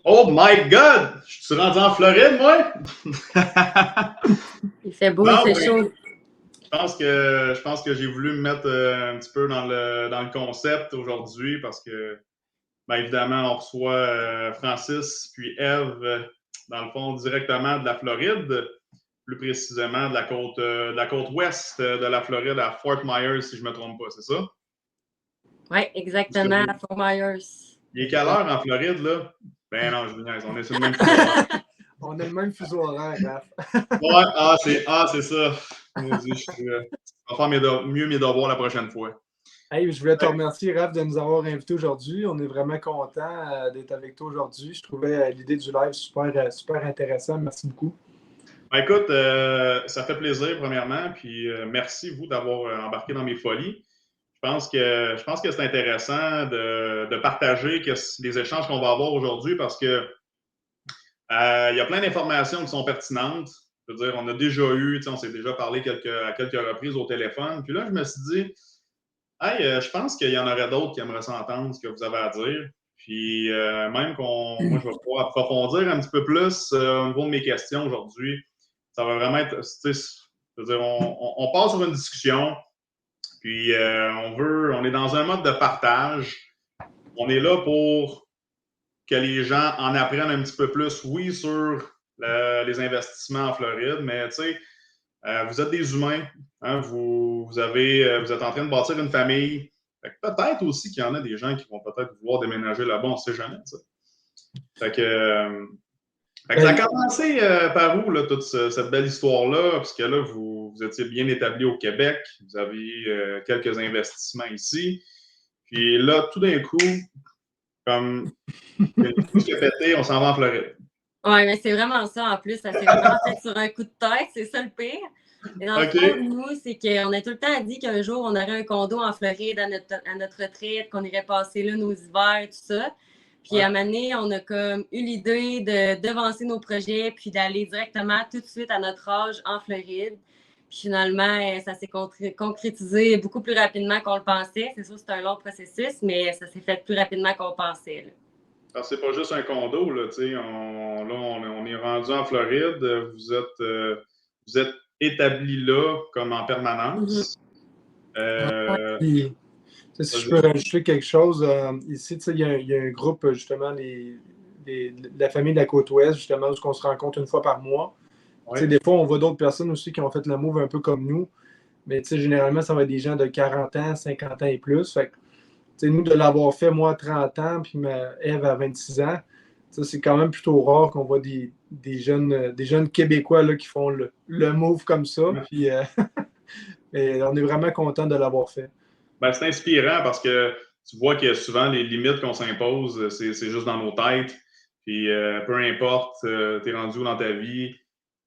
Oh my God! Je suis rendu en Floride, moi? Il fait beau, Non, il fait chaud. je pense que j'ai voulu me mettre un petit peu dans le concept aujourd'hui parce que, ben, évidemment, on reçoit Francis puis Eve, dans le fond, directement de la Floride, plus précisément de la côte ouest de la Floride à Fort Myers, si je ne me trompe pas, c'est ça? Oui, exactement, à Fort Myers. Il est quelle heure en Floride, là? Ben non, je vous niaise, on est sur le même fuseau horaire. On a le même fuseau horaire, Raph. Ouais, c'est ça. Maudit, je vais faire mieux mes devoirs la prochaine fois. Hey, je voulais te remercier, Raph, de nous avoir invités aujourd'hui. On est vraiment content d'être avec toi aujourd'hui. Je trouvais l'idée du live super intéressant. Merci beaucoup. Ben, écoute, ça fait plaisir, premièrement, puis merci, vous, d'avoir embarqué dans mes folies. Je pense que c'est intéressant de partager les échanges qu'on va avoir aujourd'hui parce que il y a plein d'informations qui sont pertinentes. Je veux dire, on a déjà eu, on s'est déjà parlé à quelques reprises au téléphone. Puis là, je me suis dit, hey, je pense qu'il y en aurait d'autres qui aimeraient s'entendre ce que vous avez à dire. Puis même moi, je vais pouvoir approfondir un petit peu plus au niveau de mes questions aujourd'hui. Ça va vraiment être, je veux dire, on part sur une discussion, puis on est dans un mode de partage. On est là pour que les gens en apprennent un petit peu plus, oui, sur les investissements en Floride, mais tu sais, vous êtes des humains, hein, vous êtes en train de bâtir une famille. Peut-être aussi qu'il y en a des gens qui vont peut-être vouloir déménager là-bas, on ne sait jamais. Ça. Fait que ça a commencé par où, là, toute cette belle histoire-là? Parce que là, vous étiez bien établi au Québec, vous aviez quelques investissements ici. Puis là, tout d'un coup, comme tout ce qui a pété, on s'en va en Floride. Oui, mais c'est vraiment ça en plus. Ça s'est vraiment fait sur un coup de tête, c'est ça le pire. Et dans le fond, nous, c'est qu'on a tout le temps dit qu'un jour, on aurait un condo en Floride à notre retraite, qu'on irait passer là nos hivers, tout ça. Puis à un moment donné, on a comme eu l'idée de devancer nos projets puis d'aller directement tout de suite à notre âge en Floride. Puis finalement, ça s'est concrétisé beaucoup plus rapidement qu'on le pensait. C'est sûr, c'est un long processus, mais ça s'est fait plus rapidement qu'on pensait. Là. Alors, c'est pas juste un condo, là, tu sais. On est rendu en Floride. Vous êtes établi là comme en permanence. Si je peux rajouter quelque chose, ici, il y a un groupe, justement, de la famille de la Côte-Ouest, justement, où on se rencontre une fois par mois. Ouais. Des fois, on voit d'autres personnes aussi qui ont fait le move un peu comme nous. Mais généralement, ça va être des gens de 40 ans, 50 ans et plus. Fait que, nous, de l'avoir fait, moi, 30 ans, puis Ève à 26 ans, c'est quand même plutôt rare qu'on voit des jeunes Québécois là, qui font le move comme ça. Ouais. Puis, et on est vraiment content de l'avoir fait. Ben, c'est inspirant parce que tu vois que souvent, les limites qu'on s'impose, c'est juste dans nos têtes. Puis, peu importe, tu es rendu où dans ta vie,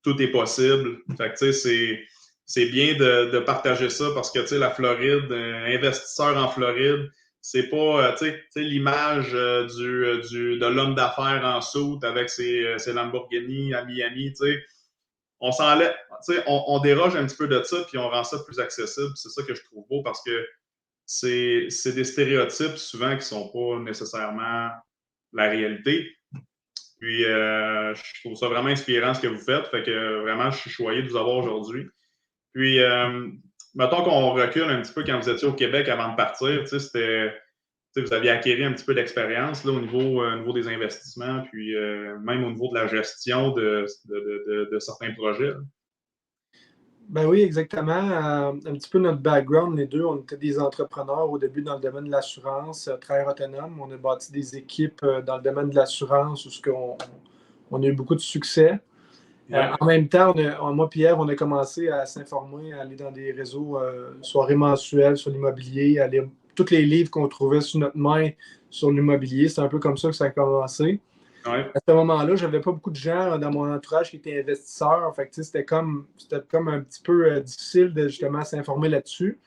tout est possible. Fait que, tu sais, c'est bien de partager ça parce que, tu sais, la Floride, investisseur en Floride, c'est pas, tu sais, l'image de l'homme d'affaires en soute avec ses Lamborghini à Miami, tu sais. On s'enlève, tu sais, on déroge un petit peu de ça puis on rend ça plus accessible. C'est ça que je trouve beau parce que c'est des stéréotypes souvent qui ne sont pas nécessairement la réalité. Puis, je trouve ça vraiment inspirant ce que vous faites. Fait que vraiment, je suis choyé de vous avoir aujourd'hui. Puis, mettons qu'on recule un petit peu quand vous étiez au Québec avant de partir. Vous aviez acquis un petit peu d'expérience au niveau des investissements, puis même au niveau de la gestion de certains projets. Là. Ben oui, exactement. Un petit peu notre background, les deux, on était des entrepreneurs au début dans le domaine de l'assurance, travailleurs autonomes. On a bâti des équipes dans le domaine de l'assurance où on a eu beaucoup de succès. Ouais. En même temps, moi et Pierre, on a commencé à s'informer, à aller dans des réseaux soirées mensuelles sur l'immobilier, à lire tous les livres qu'on trouvait sur notre main sur l'immobilier. C'est un peu comme ça que ça a commencé. Ouais. À ce moment-là, je n'avais pas beaucoup de gens dans mon entourage qui étaient investisseurs. Fait que, c'était comme un petit peu difficile de justement s'informer là-dessus.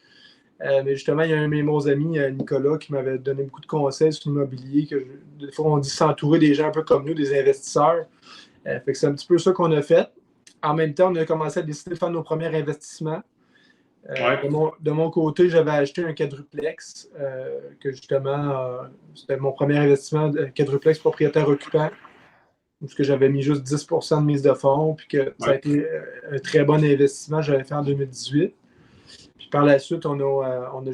Mais justement, il y a un de mes bons amis, Nicolas, qui m'avait donné beaucoup de conseils sur l'immobilier. Des fois, on dit s'entourer des gens un peu comme nous, des investisseurs. Fait que c'est un petit peu ça qu'on a fait. En même temps, on a commencé à décider de faire nos premiers investissements. Ouais. De mon côté, j'avais acheté un quadruplex, que justement, c'était mon premier investissement de quadruplex propriétaire occupant parce que j'avais mis juste 10% de mise de fonds, puis que ça a été un très bon investissement que j'avais fait en 2018. Puis par la suite, on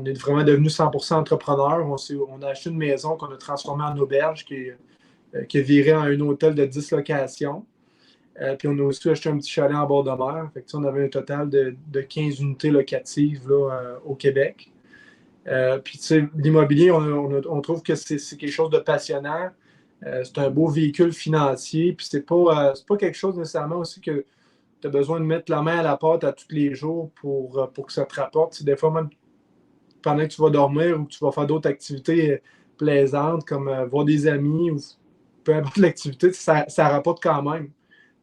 est vraiment devenu 100% entrepreneur. On a acheté une maison qu'on a transformée en auberge qui a viré en un hôtel de 10 locations. Puis on a aussi acheté un petit chalet en bord de mer. Fait que, on avait un total de 15 unités locatives là, au Québec. Puis l'immobilier, on trouve que c'est quelque chose de passionnant. C'est un beau véhicule financier. Puis c'est pas quelque chose nécessairement aussi que tu as besoin de mettre la main à la pâte à tous les jours pour que ça te rapporte. Des fois, même pendant que tu vas dormir ou que tu vas faire d'autres activités plaisantes comme voir des amis ou peu importe l'activité, ça rapporte quand même.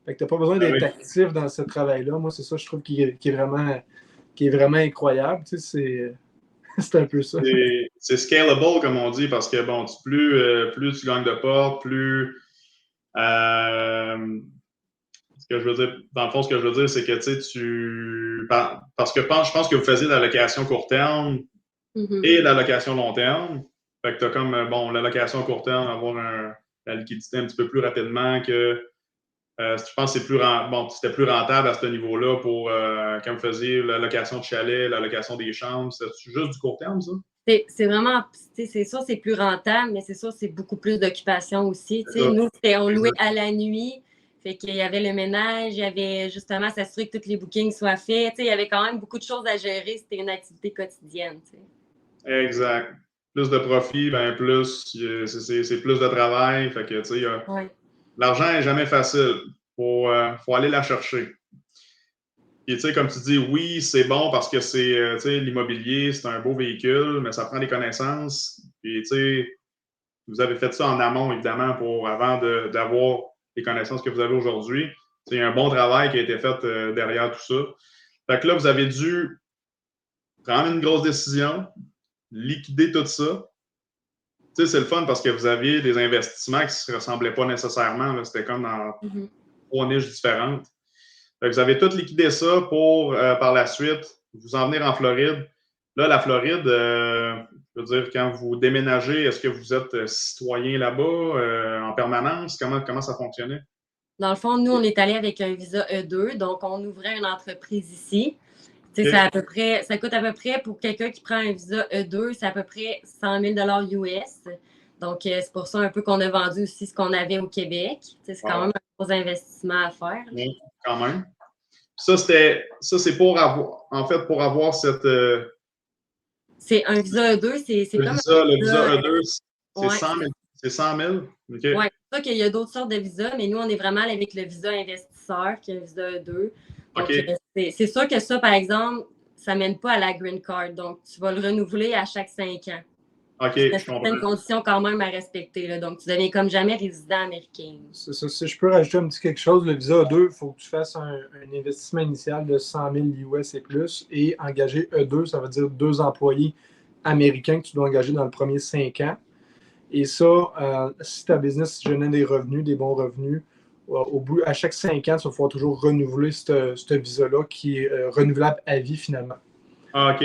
Fait que tu n'as pas besoin d'être actif dans ce travail-là. Moi, c'est ça, je trouve, qui est vraiment incroyable. C'est un peu ça. C'est scalable, comme on dit, parce que bon, plus tu gagnes de portes, plus ce que je veux dire, dans le fond, ce que je veux dire, c'est que parce que je pense que vous faisiez de la location court terme et de la location long terme. Fait que tu as comme la location court terme, avoir la liquidité un petit peu plus rapidement que je pense que c'était plus rentable à ce niveau-là pour quand vous faisiez la location de chalet, la location des chambres. C'était juste du court terme, ça? C'est vraiment, c'est sûr, c'est plus rentable, mais c'est sûr, c'est beaucoup plus d'occupation aussi. Nous, on louait à la nuit. Fait qu'il y avait le ménage, il y avait justement s'assurer que tous les bookings soient faits. Il y avait quand même beaucoup de choses à gérer. C'était une activité quotidienne. Exact. Plus de profit, ben plus, c'est plus de travail. Fait que, l'argent n'est jamais facile. Faut aller la chercher. Et comme tu dis, oui, c'est bon parce que c'est, l'immobilier, c'est un beau véhicule, mais ça prend des connaissances. Puis, vous avez fait ça en amont, évidemment, avant d'avoir les connaissances que vous avez aujourd'hui. C'est un bon travail qui a été fait derrière tout ça. Fait que là, vous avez dû prendre une grosse décision, liquider tout ça. C'est le fun parce que vous aviez des investissements qui ne se ressemblaient pas nécessairement. C'était comme dans 3 niches différentes. Fait que vous avez tout liquidé ça pour, par la suite, vous en venir en Floride. Là, la Floride, je veux dire, quand vous déménagez, est-ce que vous êtes citoyen là-bas en permanence? Comment ça fonctionnait? Dans le fond, nous, on est allé avec un visa E2, donc on ouvrait une entreprise ici. Okay. Ça coûte à peu près, pour quelqu'un qui prend un visa E2, c'est à peu près 100 000 US. Donc, c'est pour ça un peu qu'on a vendu aussi ce qu'on avait au Québec. C'est quand même un gros investissement à faire. Oui, quand même. Ça, c'est pour avoir cette... C'est un visa E2, c'est comme le visa E2, c'est 100 000. C'est 100 000? OK. Oui, c'est ça qu'il y a d'autres sortes de visas, mais nous, on est vraiment avec le visa investisseur, qui est un visa E2. Donc, c'est sûr que ça, par exemple, ça ne mène pas à la green card. Donc, tu vas le renouveler à chaque 5 ans. OK, il y a certaines conditions quand même à respecter. Là. Donc, tu deviens comme jamais résident américain. C'est ça. Si je peux rajouter un petit quelque chose, le visa E2, il faut que tu fasses un investissement initial de 100 000 US et plus. Et engager E2, ça veut dire 2 employés américains que tu dois engager dans le premier 5 ans. Et ça, si ta business génère des revenus, des bons revenus, à chaque 5 ans, tu vas pouvoir toujours renouveler ce visa-là qui est renouvelable à vie finalement. Ah, OK.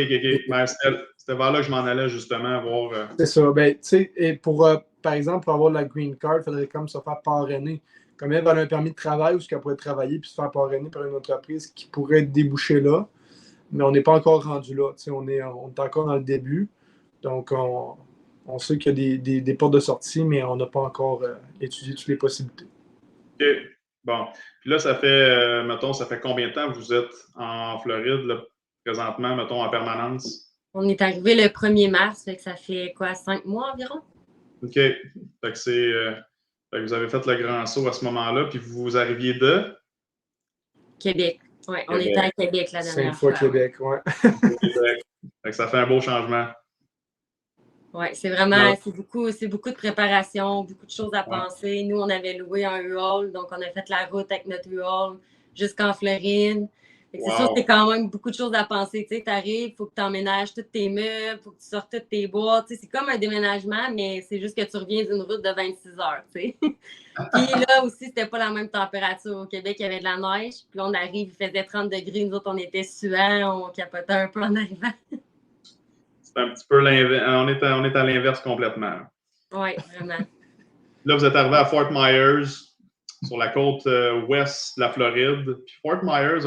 Ben, c'était vers là que je m'en allais justement voir. C'est ça. Ben, tu sais, et par exemple, pour avoir la green card, il faudrait comme se faire parrainer. Comme elle a un permis de travail où elle pourrait travailler puis se faire parrainer par une entreprise qui pourrait être débouchée là. Mais on n'est pas encore rendu là. On est encore dans le début. Donc, on sait qu'il y a des portes de sortie, mais on n'a pas encore étudié toutes les possibilités. OK. Bon. Puis là, ça fait combien de temps que vous êtes en Floride, là, présentement, mettons, en permanence? On est arrivé le 1er mars, fait que ça fait quoi, 5 mois environ? OK. Fait que vous avez fait le grand saut à ce moment-là, puis vous arriviez de? Québec. Oui, on était à Québec la dernière fois. 5 fois Québec, oui. Québec. Fait que ça fait un beau changement. Oui, c'est vraiment, c'est beaucoup de préparation, beaucoup de choses à penser. Nous, on avait loué un U-Haul, donc on a fait la route avec notre U-Haul jusqu'en Floride. C'est sûr que c'est quand même beaucoup de choses à penser. Tu arrives, il faut que tu emménages tous tes meubles, il faut que tu sortes toutes tes boîtes. C'est comme un déménagement, mais c'est juste que tu reviens d'une route de 26 heures. Puis là aussi, c'était pas la même température. Au Québec, il y avait de la neige. Puis là, on arrive, il faisait 30 degrés. Nous autres, on était suants, on capotait un peu en arrivant. C'est un petit peu l'inverse. On est à l'inverse complètement. Oui, vraiment. là, vous êtes arrivé à Fort Myers, sur la côte ouest de la Floride. Puis Fort Myers,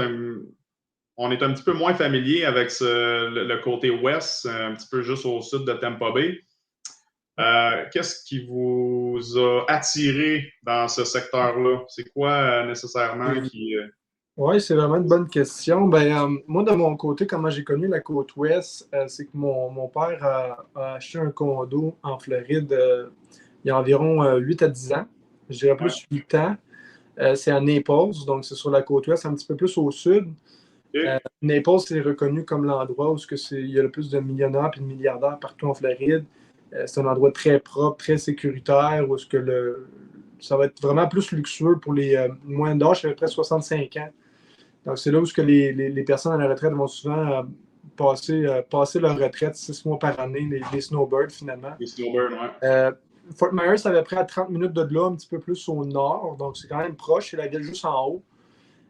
on est un petit peu moins familier avec le côté ouest, un petit peu juste au sud de Tampa Bay. Qu'est-ce qui vous a attiré dans ce secteur-là? C'est quoi nécessairement qui... Oui, c'est vraiment une bonne question. Moi, de mon côté, comment j'ai connu la côte ouest, c'est que mon père a acheté un condo en Floride il y a environ 8 à 10 ans. Je dirais plus 8 ans. C'est à Naples, donc c'est sur la côte ouest, un petit peu plus au sud. Okay. Naples, c'est reconnu comme l'endroit où il y a le plus de millionnaires et de milliardaires partout en Floride. C'est un endroit très propre, très sécuritaire, où ça va être vraiment plus luxueux pour les moyennes d'âge, à peu près 65 ans. Donc, c'est là où les personnes à la retraite vont souvent passer leur retraite 6 mois par année, les snowbirds, finalement. Les snowbirds, oui. Fort Myers, c'est à peu près à 30 minutes de là, un petit peu plus au nord. Donc, c'est quand même proche. C'est la ville juste en haut.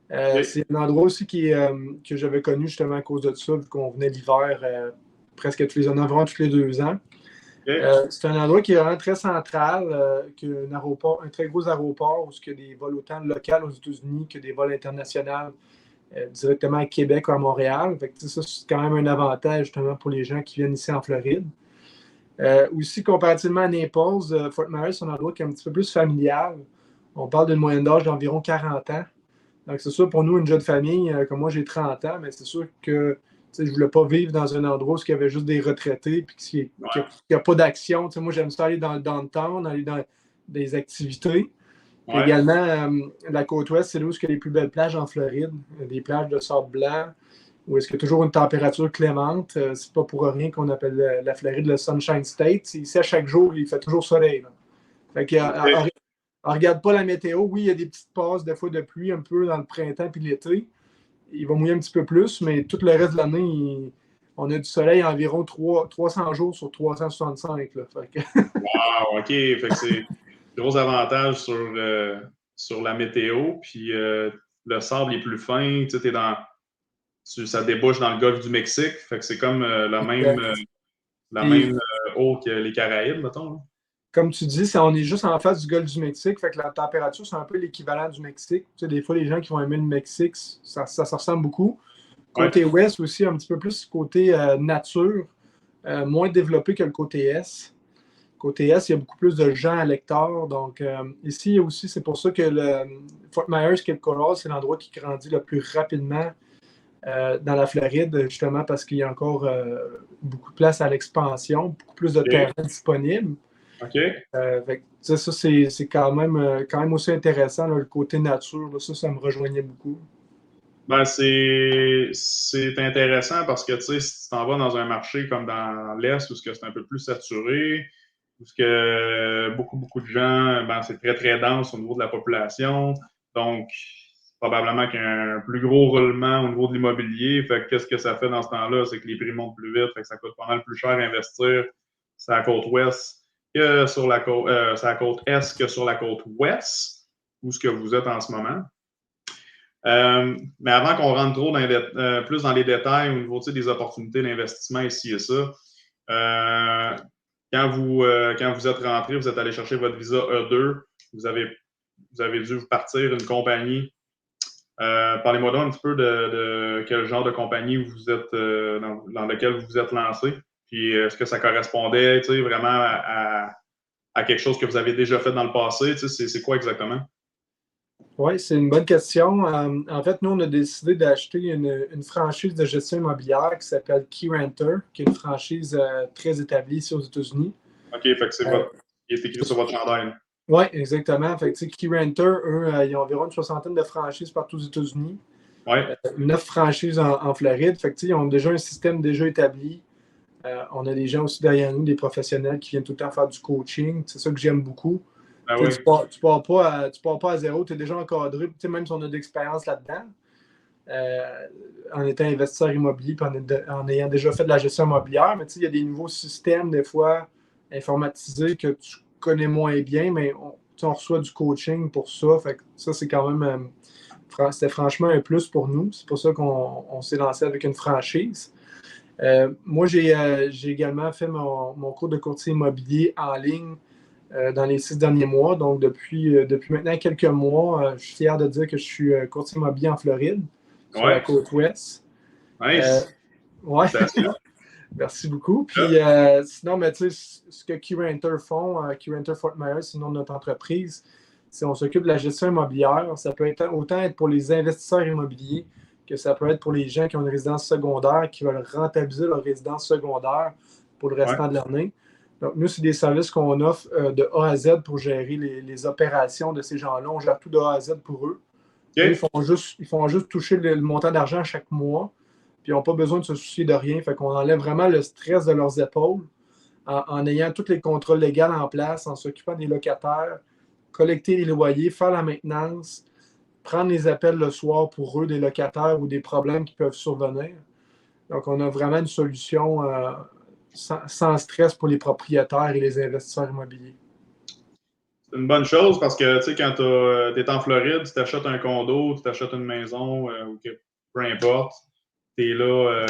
Okay. C'est un endroit aussi que j'avais connu justement à cause de ça, vu qu'on venait l'hiver presque environ tous les 2 ans. Okay. C'est un endroit qui est vraiment très central, qui a un très gros aéroport où il y a des vols autant locaux aux États-Unis que des vols internationaux directement à Québec ou à Montréal. Fait que, ça, c'est quand même un avantage justement pour les gens qui viennent ici en Floride. Aussi, comparativement à Naples, Fort Myers, c'est un endroit qui est un petit peu plus familial. On parle d'une moyenne d'âge d'environ 40 ans. Donc, c'est sûr, pour nous, une jeune famille, comme moi, j'ai 30 ans, mais c'est sûr que je ne voulais pas vivre dans un endroit où il y avait juste des retraités et qu'il n'y a pas d'action. Moi, j'aime ça aller dans le downtown, aller dans des activités. Ouais. Également, la côte ouest, c'est là où il y a les plus belles plages en Floride, des plages de sable blanc, où est-ce qu'il y a toujours une température clémente. C'est pas pour rien qu'on appelle la Floride le Sunshine State. Ici, à chaque jour, il fait toujours soleil. Là. Fait que, on regarde pas la météo. Oui, il y a des petites passes, des fois, de pluie un peu dans le printemps puis l'été. Il va mouiller un petit peu plus, mais tout le reste de l'année, on a du soleil environ 300 jours sur 365. Là. Fait que... Wow, OK. Fait que c'est un gros avantage sur la météo. Puis le sable est plus fin. Tu sais, ça débouche dans le golfe du Mexique. Fait que c'est comme la même eau que les Caraïbes, mettons. Là. Comme tu dis, on est juste en face du golfe du Mexique, fait que la température, c'est un peu l'équivalent du Mexique. Tu sais, des fois, les gens qui vont aimer le Mexique, ça ressemble beaucoup. Côté ouest aussi, un petit peu plus côté nature, moins développé que le côté est. Côté est, il y a beaucoup plus de gens à l'hectare. Donc, ici aussi, c'est pour ça que le Fort Myers, Cape Coral, c'est l'endroit qui grandit le plus rapidement dans la Floride, justement parce qu'il y a encore beaucoup de place à l'expansion, beaucoup plus de terrain disponible. OK. Ça, c'est quand même aussi intéressant, là, le côté nature. Là, ça me rejoignait beaucoup. Ben, c'est intéressant parce que, tu sais, si tu t'en vas dans un marché comme dans l'Est où c'est un peu plus saturé, où beaucoup de gens, ben, c'est très, très dense au niveau de la population. Donc, probablement qu'il y a un plus gros roulement au niveau de l'immobilier. Fait que qu'est-ce que ça fait dans ce temps-là? C'est que les prix montent plus vite. Fait que ça coûte pas mal plus cher à investir sur la côte ouest que sur la côte est que sur la côte ouest, où ce que vous êtes en ce moment. Mais avant qu'on rentre trop plus dans les détails au niveau des opportunités d'investissement ici et ça, quand vous êtes rentré, vous êtes allé chercher votre visa E2, vous avez dû partir une compagnie. Parlez-moi donc un petit peu de quel genre de compagnie vous êtes dans lequel vous vous êtes lancé. Puis est-ce que ça correspondait vraiment à quelque chose que vous avez déjà fait dans le passé? C'est quoi exactement? Oui, c'est une bonne question. En fait, nous, on a décidé d'acheter une franchise de gestion immobilière qui s'appelle KeyRenter, qui est une franchise très établie ici aux États-Unis. OK, fait que il est écrit sur votre chandail. Oui, exactement. Fait que KeyRenter, eux, ils ont environ une 60aine de franchises partout aux États-Unis. Ouais. 9 franchises en Floride. Fait que, ils ont déjà un système déjà établi. On a des gens aussi derrière nous, des professionnels qui viennent tout le temps faire du coaching. C'est ça que j'aime beaucoup. Ah oui. Tu pars pas à zéro, tu es déjà encadré, même si on a de l'expérience là-dedans, en étant investisseur immobilier et en ayant déjà fait de la gestion immobilière. Mais il y a des nouveaux systèmes, des fois, informatisés que tu connais moins bien, mais on reçoit du coaching pour ça. Fait que ça, c'est quand même, c'était franchement un plus pour nous. C'est pour ça qu'on s'est lancé avec une franchise. Moi, j'ai également fait mon cours de courtier immobilier en ligne dans les 6 derniers mois. Donc, depuis maintenant quelques mois, je suis fier de dire que je suis courtier immobilier en Floride, sur la côte ouest. Nice. Ouais. Merci beaucoup. Puis sinon, mais tu sais, ce que KeyRenter font, KeyRenter Fort Myers, sinon notre entreprise, c'est on s'occupe de la gestion immobilière. Ça peut être autant être pour les investisseurs immobiliers que ça peut être pour les gens qui ont une résidence secondaire, qui veulent rentabiliser leur résidence secondaire pour le restant de l'année. Donc, nous, c'est des services qu'on offre de A à Z pour gérer les opérations de ces gens-là. On gère tout de A à Z pour eux. Ils font juste toucher le montant d'argent chaque mois. Puis ils n'ont pas besoin de se soucier de rien. Fait qu'on enlève vraiment le stress de leurs épaules en ayant tous les contrôles légaux en place, en s'occupant des locataires, collecter les loyers, faire la maintenance, prendre les appels le soir pour eux des locataires ou des problèmes qui peuvent survenir. Donc, on a vraiment une solution sans stress pour les propriétaires et les investisseurs immobiliers. C'est une bonne chose parce que, tu sais, quand tu es en Floride, tu t'achètes un condo, tu t'achètes une maison, ou peu importe, tu es là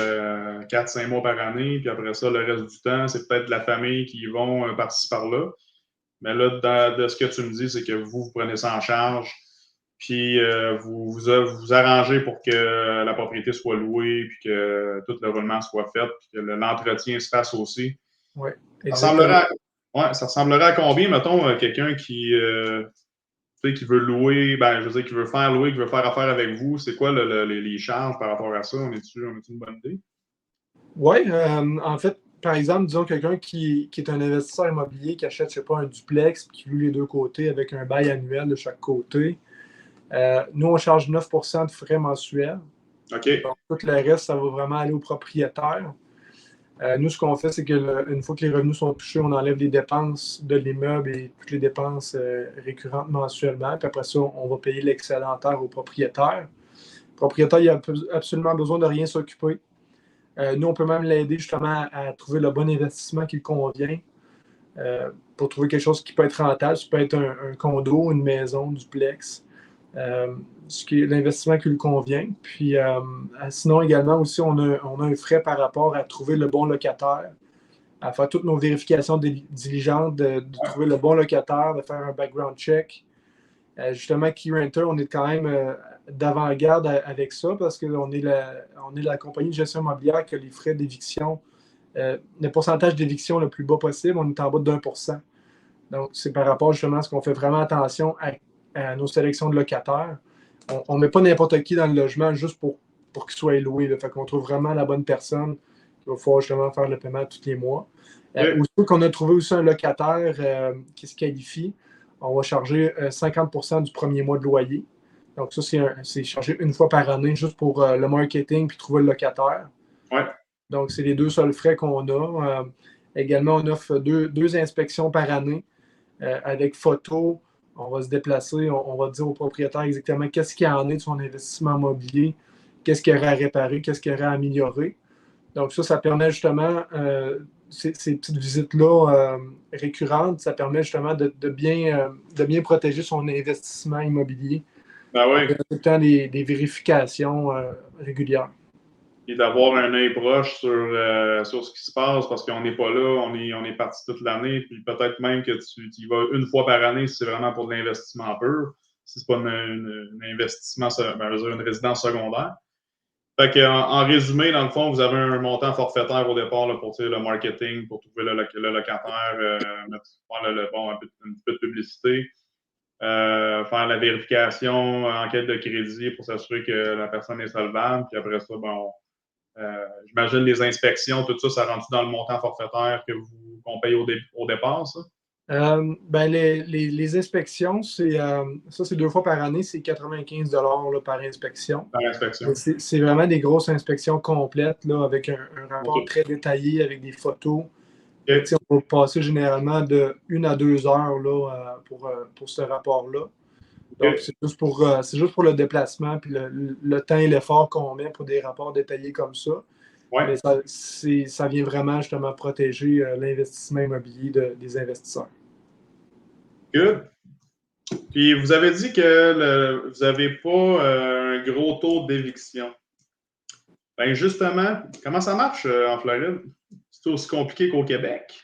4-5 mois par année, puis après ça, le reste du temps, c'est peut-être la famille qui vont par-ci par-là. Mais là, de ce que tu me dis, c'est que vous prenez ça en charge, puis vous arrangez pour que la propriété soit louée, puis que tout le roulement soit fait, puis que l'entretien se fasse aussi. Oui, exactement. Ça ressemblerait à combien, mettons, quelqu'un qui veut louer, je veux dire, qui veut faire louer, qui veut faire affaire avec vous, c'est quoi les charges par rapport à ça? On est-tu une bonne idée? Oui, en fait, par exemple, disons quelqu'un qui est un investisseur immobilier qui achète, je sais pas, un duplex, qui loue les deux côtés avec un bail annuel de chaque côté. Nous, on charge 9 % de frais mensuels. OK. Donc, tout le reste, ça va vraiment aller au propriétaire. Nous, ce qu'on fait, c'est qu'une fois que les revenus sont touchés, on enlève les dépenses de l'immeuble et toutes les dépenses récurrentes mensuellement. Puis après ça, on va payer l'excédentaire au propriétaire. Le propriétaire, il n'a absolument besoin de rien s'occuper. Nous, on peut même l'aider justement à trouver le bon investissement qui lui convient pour trouver quelque chose qui peut être rentable. Ça peut être un condo, une maison, un duplex. Ce qui est l'investissement qui lui convient. Puis sinon, également aussi, on a un frais par rapport à trouver le bon locataire, à faire toutes nos vérifications diligentes, de trouver le bon locataire, de faire un background check. Justement, KeyRenter, on est quand même d'avant-garde avec ça parce qu'on est la compagnie de gestion immobilière qui a les frais d'éviction, le pourcentage d'éviction le plus bas possible. On est en bas de 1%. Donc, c'est par rapport justement à ce qu'on fait vraiment attention à nos sélections de locataires. On ne met pas n'importe qui dans le logement juste pour qu'il soit loué. Là. Fait qu'on trouve vraiment la bonne personne qui va pouvoir justement faire le paiement tous les mois. Aussitôt qu'on a trouvé aussi un locataire qui se qualifie, on va charger 50 % du premier mois de loyer. Donc ça, c'est chargé une fois par année juste pour le marketing puis trouver le locataire. Ouais. Donc, c'est les deux seuls frais qu'on a. Également, on offre deux inspections par année avec photo. On va se déplacer, on va dire au propriétaire exactement qu'est-ce qu'il y en est de son investissement immobilier, qu'est-ce qu'il y aurait à réparer, qu'est-ce qu'il y aurait à améliorer. Donc ça permet justement, ces petites visites-là récurrentes, ça permet justement de bien protéger son investissement immobilier en faisant des vérifications régulières. Et d'avoir un œil proche sur ce qui se passe parce qu'on n'est pas là, on est parti toute l'année, puis peut-être même que tu y vas une fois par année si c'est vraiment pour de l'investissement pur, si c'est pas un investissement, je veux dire une résidence secondaire. Fait en résumé, dans le fond, vous avez un montant forfaitaire au départ là, pour le marketing, pour trouver le locataire, faire un peu de publicité, faire la vérification, enquête de crédit pour s'assurer que la personne est solvable, puis après ça, j'imagine les inspections, tout ça, ça rentre dans le montant forfaitaire qu'on paye au départ, ça? Les inspections, c'est 2 fois par année, c'est 95 $ là, par inspection. Par inspection. C'est vraiment des grosses inspections complètes là, avec un rapport très détaillé, avec des photos. On va passer généralement de 1 à 2 heures là, pour ce rapport-là. Donc, c'est juste pour le déplacement puis le temps et l'effort qu'on met pour des rapports détaillés comme ça. Ouais. Mais ça vient vraiment justement protéger l'investissement immobilier des investisseurs. Good. Puis vous avez dit que vous n'avez pas un gros taux d'éviction. Ben justement, comment ça marche en Floride? C'est aussi compliqué qu'au Québec?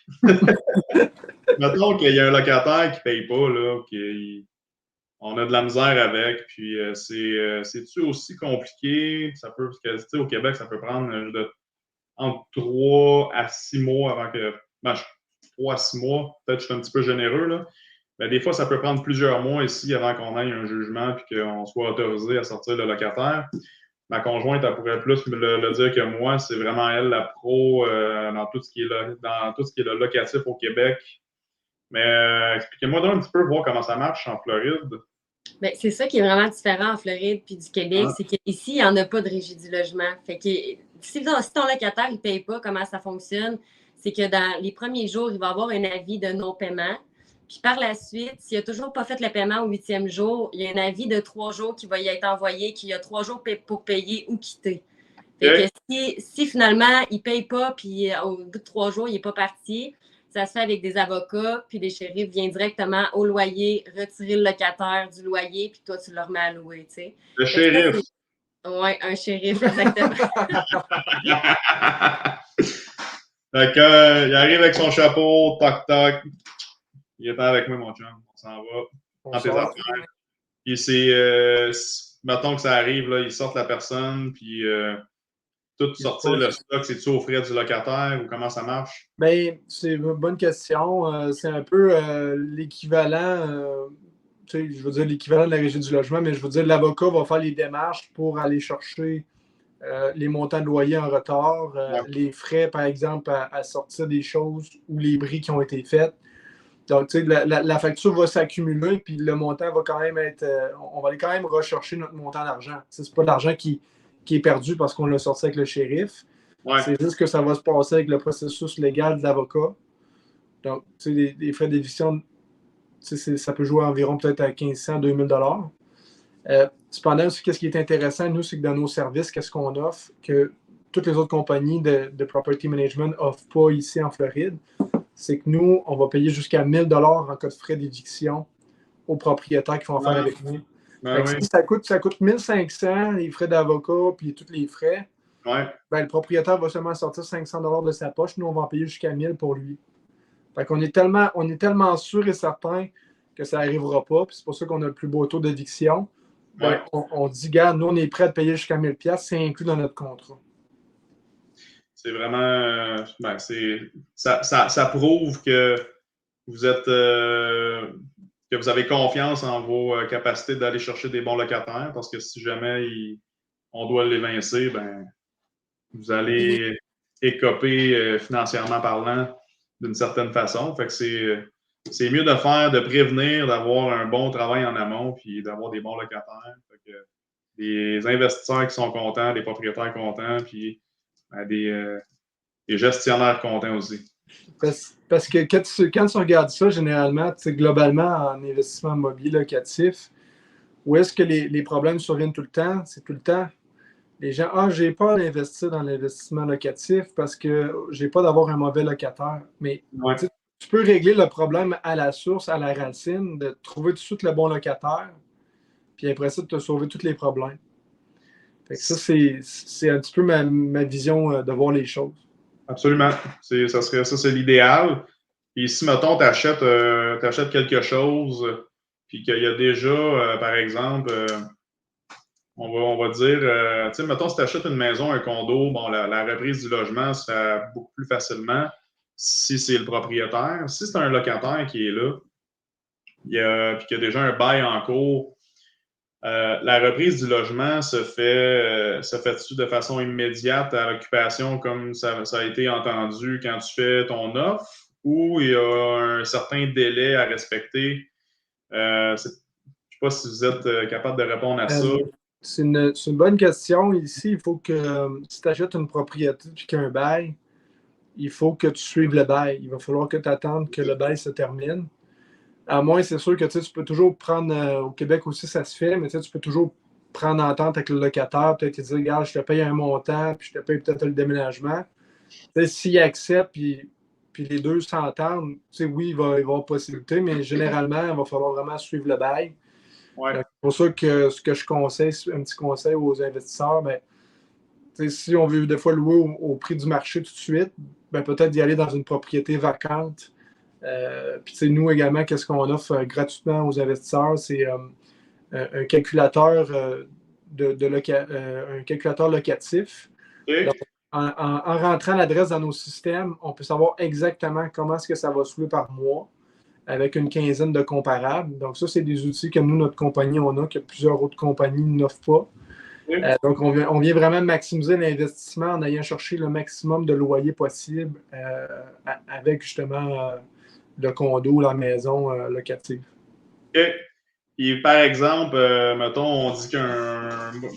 Mettons qu'il y a un locataire qui ne paye pas, là, on a de la misère avec, puis c'est-tu aussi compliqué? Ça peut, parce que, tu sais, au Québec, ça peut prendre entre 3 à 6 mois avant que. Ben, 3 à 6 mois, peut-être que je suis un petit peu généreux, là. Mais des fois, ça peut prendre plusieurs mois ici avant qu'on ait un jugement et qu'on soit autorisé à sortir le locataire. Ma conjointe, elle pourrait plus le dire que moi. C'est vraiment elle la pro dans tout ce qui est le locatif au Québec. Mais expliquez-moi donc un petit peu, voir comment ça marche en Floride. Bien, c'est ça qui est vraiment différent en Floride puis du Québec, c'est qu'ici, il n'y en a pas de régie du logement. Fait que si ton locataire ne paye pas, comment ça fonctionne, c'est que dans les premiers jours, il va avoir un avis de non-paiement. Puis par la suite, s'il n'a toujours pas fait le paiement au 8e jour, il y a un avis de 3 jours qui va y être envoyé, qu'il y a 3 jours pour payer ou quitter. Fait que si finalement, il ne paye pas, puis au bout de 3 jours, il n'est pas parti, ça se fait avec des avocats, puis les shérifs viennent directement au loyer, retirer le locataire du loyer, puis toi, tu le remets à louer, tu sais. Le shérif. Oui, un shérif, exactement. Fait que, il arrive avec son chapeau, toc-toc. Il est avec moi, mon chum. On s'en va. Prends tes affaires. Puis mettons que ça arrive, là, ils sortent la personne, puis tout sortir le stock, c'est-tu aux frais du locataire ou comment ça marche? Bien, c'est une bonne question. C'est un peu l'équivalent, je veux dire l'équivalent de la régie du logement, mais je veux dire l'avocat va faire les démarches pour aller chercher les montants de loyer en retard, les frais, par exemple, à sortir des choses ou les bris qui ont été faits. Donc, tu sais, la facture va s'accumuler, puis le montant va quand même être. On va aller quand même rechercher notre montant d'argent. C'est pas de l'argent qui est perdu parce qu'on l'a sorti avec le shérif. Ouais. C'est juste que ça va se passer avec le processus légal de l'avocat. Donc, tu sais, les frais d'éviction, ça peut jouer environ peut-être à 1500, 2000 $. Cependant, ce qui est intéressant, nous, c'est que dans nos services, qu'est-ce qu'on offre que toutes les autres compagnies de property management n'offrent pas ici en Floride, c'est que nous, on va payer jusqu'à 1000 $ en cas de frais d'éviction aux propriétaires qui font affaire avec nous. Si ça coûte 1500, les frais d'avocat puis tous les frais, le propriétaire va seulement sortir 500 $ de sa poche. Nous, on va en payer jusqu'à 1000 pour lui. Fait qu'on est tellement sûr et certain que ça n'arrivera pas. Puis c'est pour ça qu'on a le plus beau taux d'éviction. On dit, gars, nous, on est prêt à payer jusqu'à 1000 $, c'est inclus dans notre contrat. C'est vraiment. Ça prouve que vous êtes. Que vous avez confiance en vos capacités d'aller chercher des bons locataires, parce que si jamais on doit l'évincer, ben, vous allez écoper financièrement parlant d'une certaine façon. Fait que c'est mieux de prévenir, d'avoir un bon travail en amont, puis d'avoir des bons locataires. Fait que des investisseurs qui sont contents, des propriétaires contents, puis des gestionnaires contents aussi. Parce que quand tu regardes ça, généralement, globalement, en investissement immobilier locatif, où est-ce que les problèmes surviennent tout le temps? C'est tout le temps. Les gens, j'ai peur d'investir dans l'investissement locatif parce que j'ai peur d'avoir un mauvais locataire. Mais tu peux régler le problème à la source, à la racine, de trouver tout de suite le bon locataire, puis après ça, de te sauver tous les problèmes. Fait que ça, c'est un petit peu ma vision de voir les choses. Absolument. Ça, c'est l'idéal. Et si, mettons, tu achètes quelque chose, puis qu'il y a déjà, par exemple, on va dire, tu sais, mettons, si tu achètes une maison, un condo, bon, la reprise du logement se fait beaucoup plus facilement si c'est le propriétaire. Si c'est un locataire qui est là, puis qu'il y a déjà un bail en cours, la reprise du logement se fait-tu de façon immédiate à l'occupation comme ça a été entendu quand tu fais ton offre, ou il y a un certain délai à respecter? Je ne sais pas si vous êtes capable de répondre à ça. C'est une bonne question. Ici, il faut que si tu achètes une propriété et qu'il y a un bail, il faut que tu suives le bail. Il va falloir que tu attendes que le bail se termine. À moins, c'est sûr que tu peux toujours prendre, au Québec aussi, ça se fait, mais tu peux toujours prendre entente avec le locataire, peut-être te dire, regarde, je te paye un montant, puis je te paye peut-être le déménagement. S'il accepte, puis les deux s'entendent, oui, il va y avoir possibilité, mais généralement, il va falloir vraiment suivre le bail. C'est pour ça que ce que je conseille, un petit conseil aux investisseurs, si on veut des fois louer au prix du marché tout de suite, peut-être d'y aller dans une propriété vacante Puis nous également, qu'est-ce qu'on offre gratuitement aux investisseurs? C'est un calculateur, un calculateur locatif. OK. Donc, en rentrant l'adresse dans nos systèmes, on peut savoir exactement comment est-ce que ça va se louer par mois avec une quinzaine de comparables. Donc, ça, c'est des outils que nous, notre compagnie, on a, que plusieurs autres compagnies n'offrent pas. Oui. Donc, on vient vraiment maximiser l'investissement en ayant cherché le maximum de loyers possible avec justement le condo, la maison locative. OK. Puis, par exemple, mettons, on dit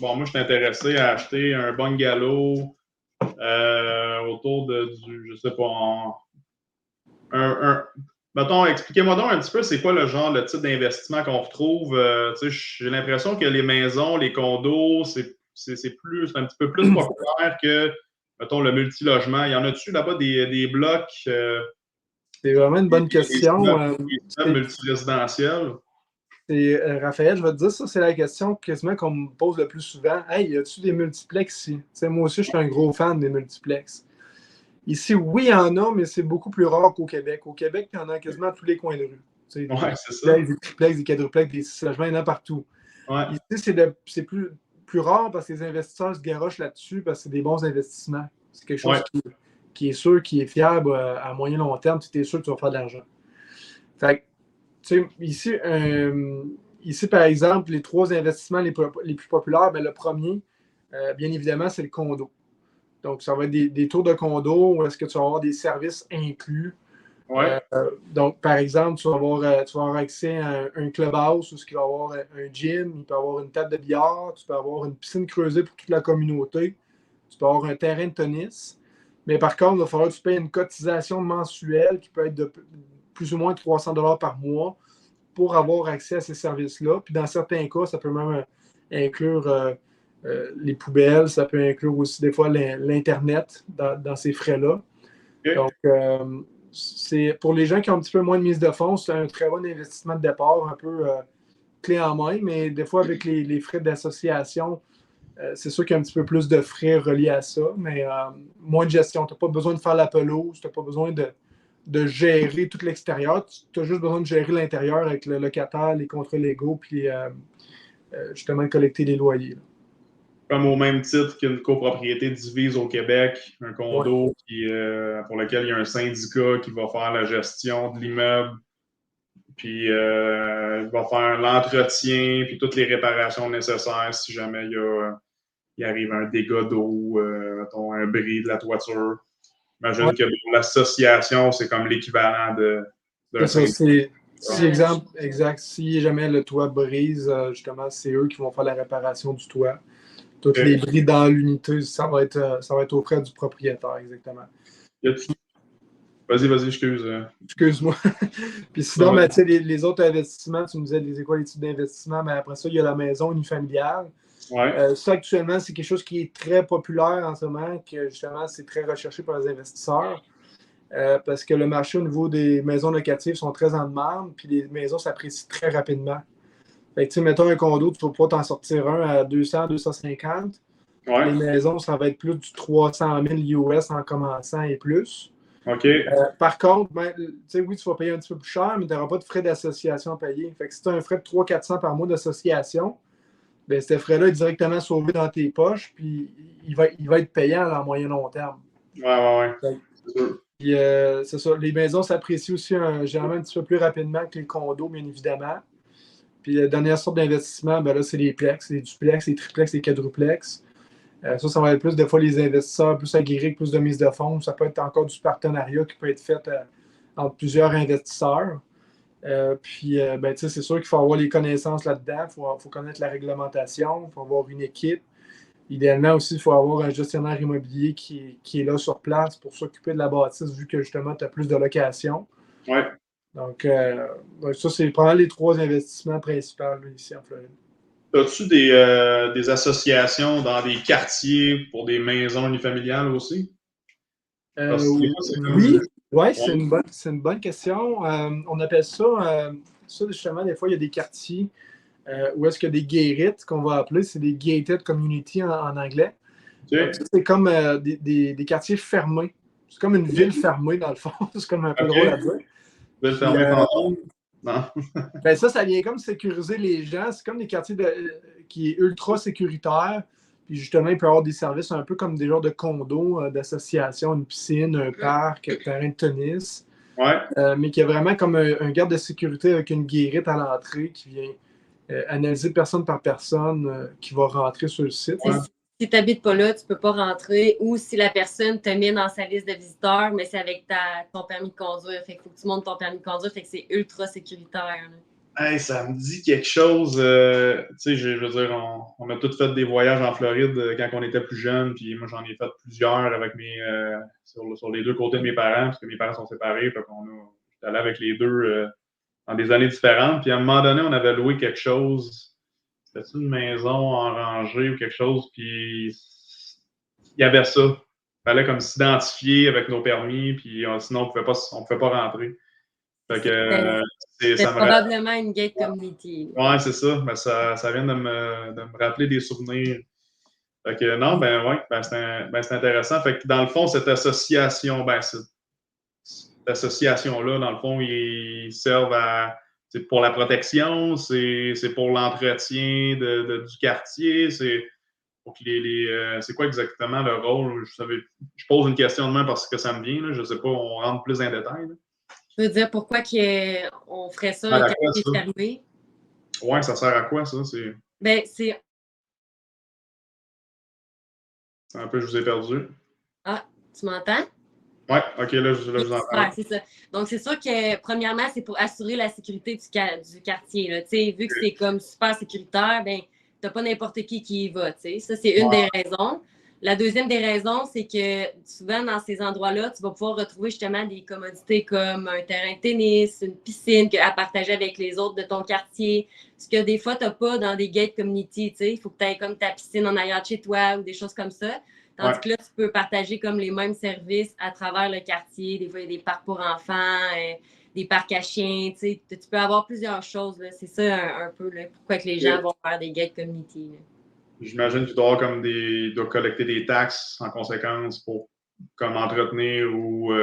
Bon, moi, je suis intéressé à acheter un bungalow autour je sais pas, mettons, expliquez-moi donc un petit peu, c'est quoi le type d'investissement qu'on retrouve. J'ai l'impression que les maisons, les condos, c'est un petit peu plus populaire que, mettons, le multilogement. Il y en a-tu là-bas des blocs? C'est vraiment une bonne question. Des multirésidentiels? Raphaël, je vais te dire, ça, c'est la question quasiment qu'on me pose le plus souvent. Hey, y a-tu des multiplex ici? Moi aussi, je suis un gros fan des multiplex. Ici, oui, il y en a, mais c'est beaucoup plus rare qu'au Québec. Au Québec, il y en a quasiment à tous les coins de rue. Oui, c'est ça. Des triplex, des quadruplex, des six logements, il y en a partout. Ouais. Ici, c'est plus rare parce que les investisseurs se garochent là-dessus parce que c'est des bons investissements. C'est quelque chose qui est sûr, qui est fiable à moyen long terme. Tu es sûr que tu vas faire de l'argent. Fait que, ici, par exemple, les 3 investissements les plus populaires, le premier, bien évidemment, c'est le condo. Donc, ça va être des tours de condo où est-ce que tu vas avoir des services inclus. Ouais. Donc, par exemple, tu vas avoir accès à un clubhouse où il va y avoir un gym, il peut y avoir une table de billard, tu peux avoir une piscine creusée pour toute la communauté, tu peux avoir un terrain de tennis. Mais par contre, il va falloir que tu payes une cotisation mensuelle qui peut être de plus ou moins 300 $ par mois pour avoir accès à ces services-là. Puis dans certains cas, ça peut même inclure les poubelles, ça peut inclure aussi des fois l'Internet dans ces frais-là. Okay. Donc, c'est pour les gens qui ont un petit peu moins de mise de fonds, c'est un très bon investissement de départ, un peu clé en main, mais des fois avec les frais d'association, c'est sûr qu'il y a un petit peu plus de frais reliés à ça, mais moins de gestion. Tu n'as pas besoin de faire la pelouse, tu n'as pas besoin de gérer tout l'extérieur, tu as juste besoin de gérer l'intérieur avec le locataire, les contrats légaux, puis justement collecter les loyers. Là. Comme au même titre qu'une copropriété divise au Québec, un condo pour lequel il y a un syndicat qui va faire la gestion de l'immeuble, puis il va faire l'entretien, puis toutes les réparations nécessaires si jamais il arrive un dégât d'eau, un bris de la toiture. J'imagine que pour l'association, c'est comme l'équivalent d'un syndicat. Exact. Si jamais le toit brise, justement, c'est eux qui vont faire la réparation du toit. Toutes les bris dans l'unité, ça va être aux frais du propriétaire, exactement. Vas-y, excuse. Excuse-moi. Puis sinon, les autres investissements, tu me disais c'est quoi les types d'investissements, mais après ça, il y a la maison unifamiliale. Ouais. Ça, actuellement, c'est quelque chose qui est très populaire en ce moment, que justement, c'est très recherché par les investisseurs. Parce que le marché au niveau des maisons locatives sont très en demande, puis les maisons s'apprécient très rapidement. Fait que, mettons un condo, tu ne vas pas t'en sortir un à 200, 250. Ouais. Les maisons, ça va être plus du 300 000 US en commençant et plus. OK. Par contre, oui, tu vas payer un petit peu plus cher, mais tu n'auras pas de frais d'association à payer. Fait que si tu as un frais de 300-400 par mois d'association, ben, ce frais-là est directement sauvé dans tes poches, puis il va être payant à moyen long terme. Ouais. C'est sûr. Puis, c'est ça. Les maisons s'apprécient aussi généralement un petit peu plus rapidement que les condos, bien évidemment. Puis la dernière sorte d'investissement, ben là, c'est les plex, les duplex, les triplex, les quadruplex. Ça va être plus des fois les investisseurs, plus aguerris, plus de mise de fonds. Ça peut être encore du partenariat qui peut être fait entre plusieurs investisseurs. Puis, c'est sûr qu'il faut avoir les connaissances là-dedans. Il faut connaître la réglementation, il faut avoir une équipe. Idéalement aussi, il faut avoir un gestionnaire immobilier qui est là sur place pour s'occuper de la bâtisse, vu que justement, tu as plus de locations. Ouais. Donc, ça, c'est probablement les 3 investissements principaux là, ici en Floride. As-tu des associations dans des quartiers pour des maisons unifamiliales aussi? Oui, c'est une bonne question. On appelle ça, justement, des fois, il y a des quartiers où est-ce qu'il y a des gated, qu'on va appeler, c'est des gated community en anglais. Okay. Donc, c'est comme des quartiers fermés. C'est comme une ville fermée, dans le fond. C'est comme un peu drôle à dire. Ville fermée fantôme? Non. Ben ça vient comme sécuriser les gens. C'est comme des quartiers qui est ultra sécuritaire. Puis justement, il peut y avoir des services un peu comme des genres de condos, d'associations, une piscine, un parc, un terrain de tennis. Ouais. Mais qui a vraiment comme un garde de sécurité avec une guérite à l'entrée qui vient analyser personne par personne qui va rentrer sur le site. Ouais. Si tu n'habites pas là, tu ne peux pas rentrer. Ou si la personne te met dans sa liste de visiteurs, mais c'est avec ton permis de conduire. Fait qu'il faut que tu montes ton permis de conduire. Fait que c'est ultra sécuritaire. Hey, ça me dit quelque chose. Tu sais, je veux dire, on a tous fait des voyages en Floride quand on était plus jeunes. Puis moi, j'en ai fait plusieurs avec sur les deux côtés de mes parents, parce que mes parents sont séparés. Fait qu'on j'étais allé avec les deux dans des années différentes. Puis à un moment donné, on avait loué quelque chose. C'était une maison en rangée ou quelque chose, puis il y avait ça. Il fallait comme s'identifier avec nos permis, puis sinon on ne pouvait pas rentrer. Fait que c'est probablement une gate community. Ouais, c'est ça. Ben, ça vient de me rappeler des souvenirs. Fait que non, ben ouais, c'est intéressant. Fait que dans le fond, cette association-là, dans le fond, ils servent c'est pour la protection, c'est pour l'entretien du quartier, c'est pour que c'est quoi exactement le rôle? Je pose une question de même parce que ça me vient, là, je ne sais pas, on rentre plus en détail. Là. Je veux dire, pourquoi on ferait ça un quartier fermé? Oui, ça sert à quoi, ça? Ben, c'est... Un peu, je vous ai perdu. Ah, tu m'entends? Oui, OK, là, je vous entends. Ouais, c'est ça. Donc, c'est sûr que, premièrement, c'est pour assurer la sécurité du quartier. Là. Vu que c'est comme super sécuritaire, ben, t'as pas n'importe qui y va. T'sais. Ça, c'est une des raisons. La deuxième des raisons, c'est que souvent, dans ces endroits-là, tu vas pouvoir retrouver justement des commodités comme un terrain de tennis, une piscine à partager avec les autres de ton quartier. Ce que des fois, tu n'as pas dans des gated community. Il faut que tu aies comme ta piscine en arrière de chez toi ou des choses comme ça. Tandis que là, tu peux partager comme les mêmes services à travers le quartier. Des fois, il y a des parcs pour enfants, des parcs à chiens. Tu peux avoir plusieurs choses. C'est ça un peu là, pourquoi que les gens vont faire des gated community. Là. J'imagine que tu dois avoir dois collecter des taxes en conséquence pour comme entretenir ou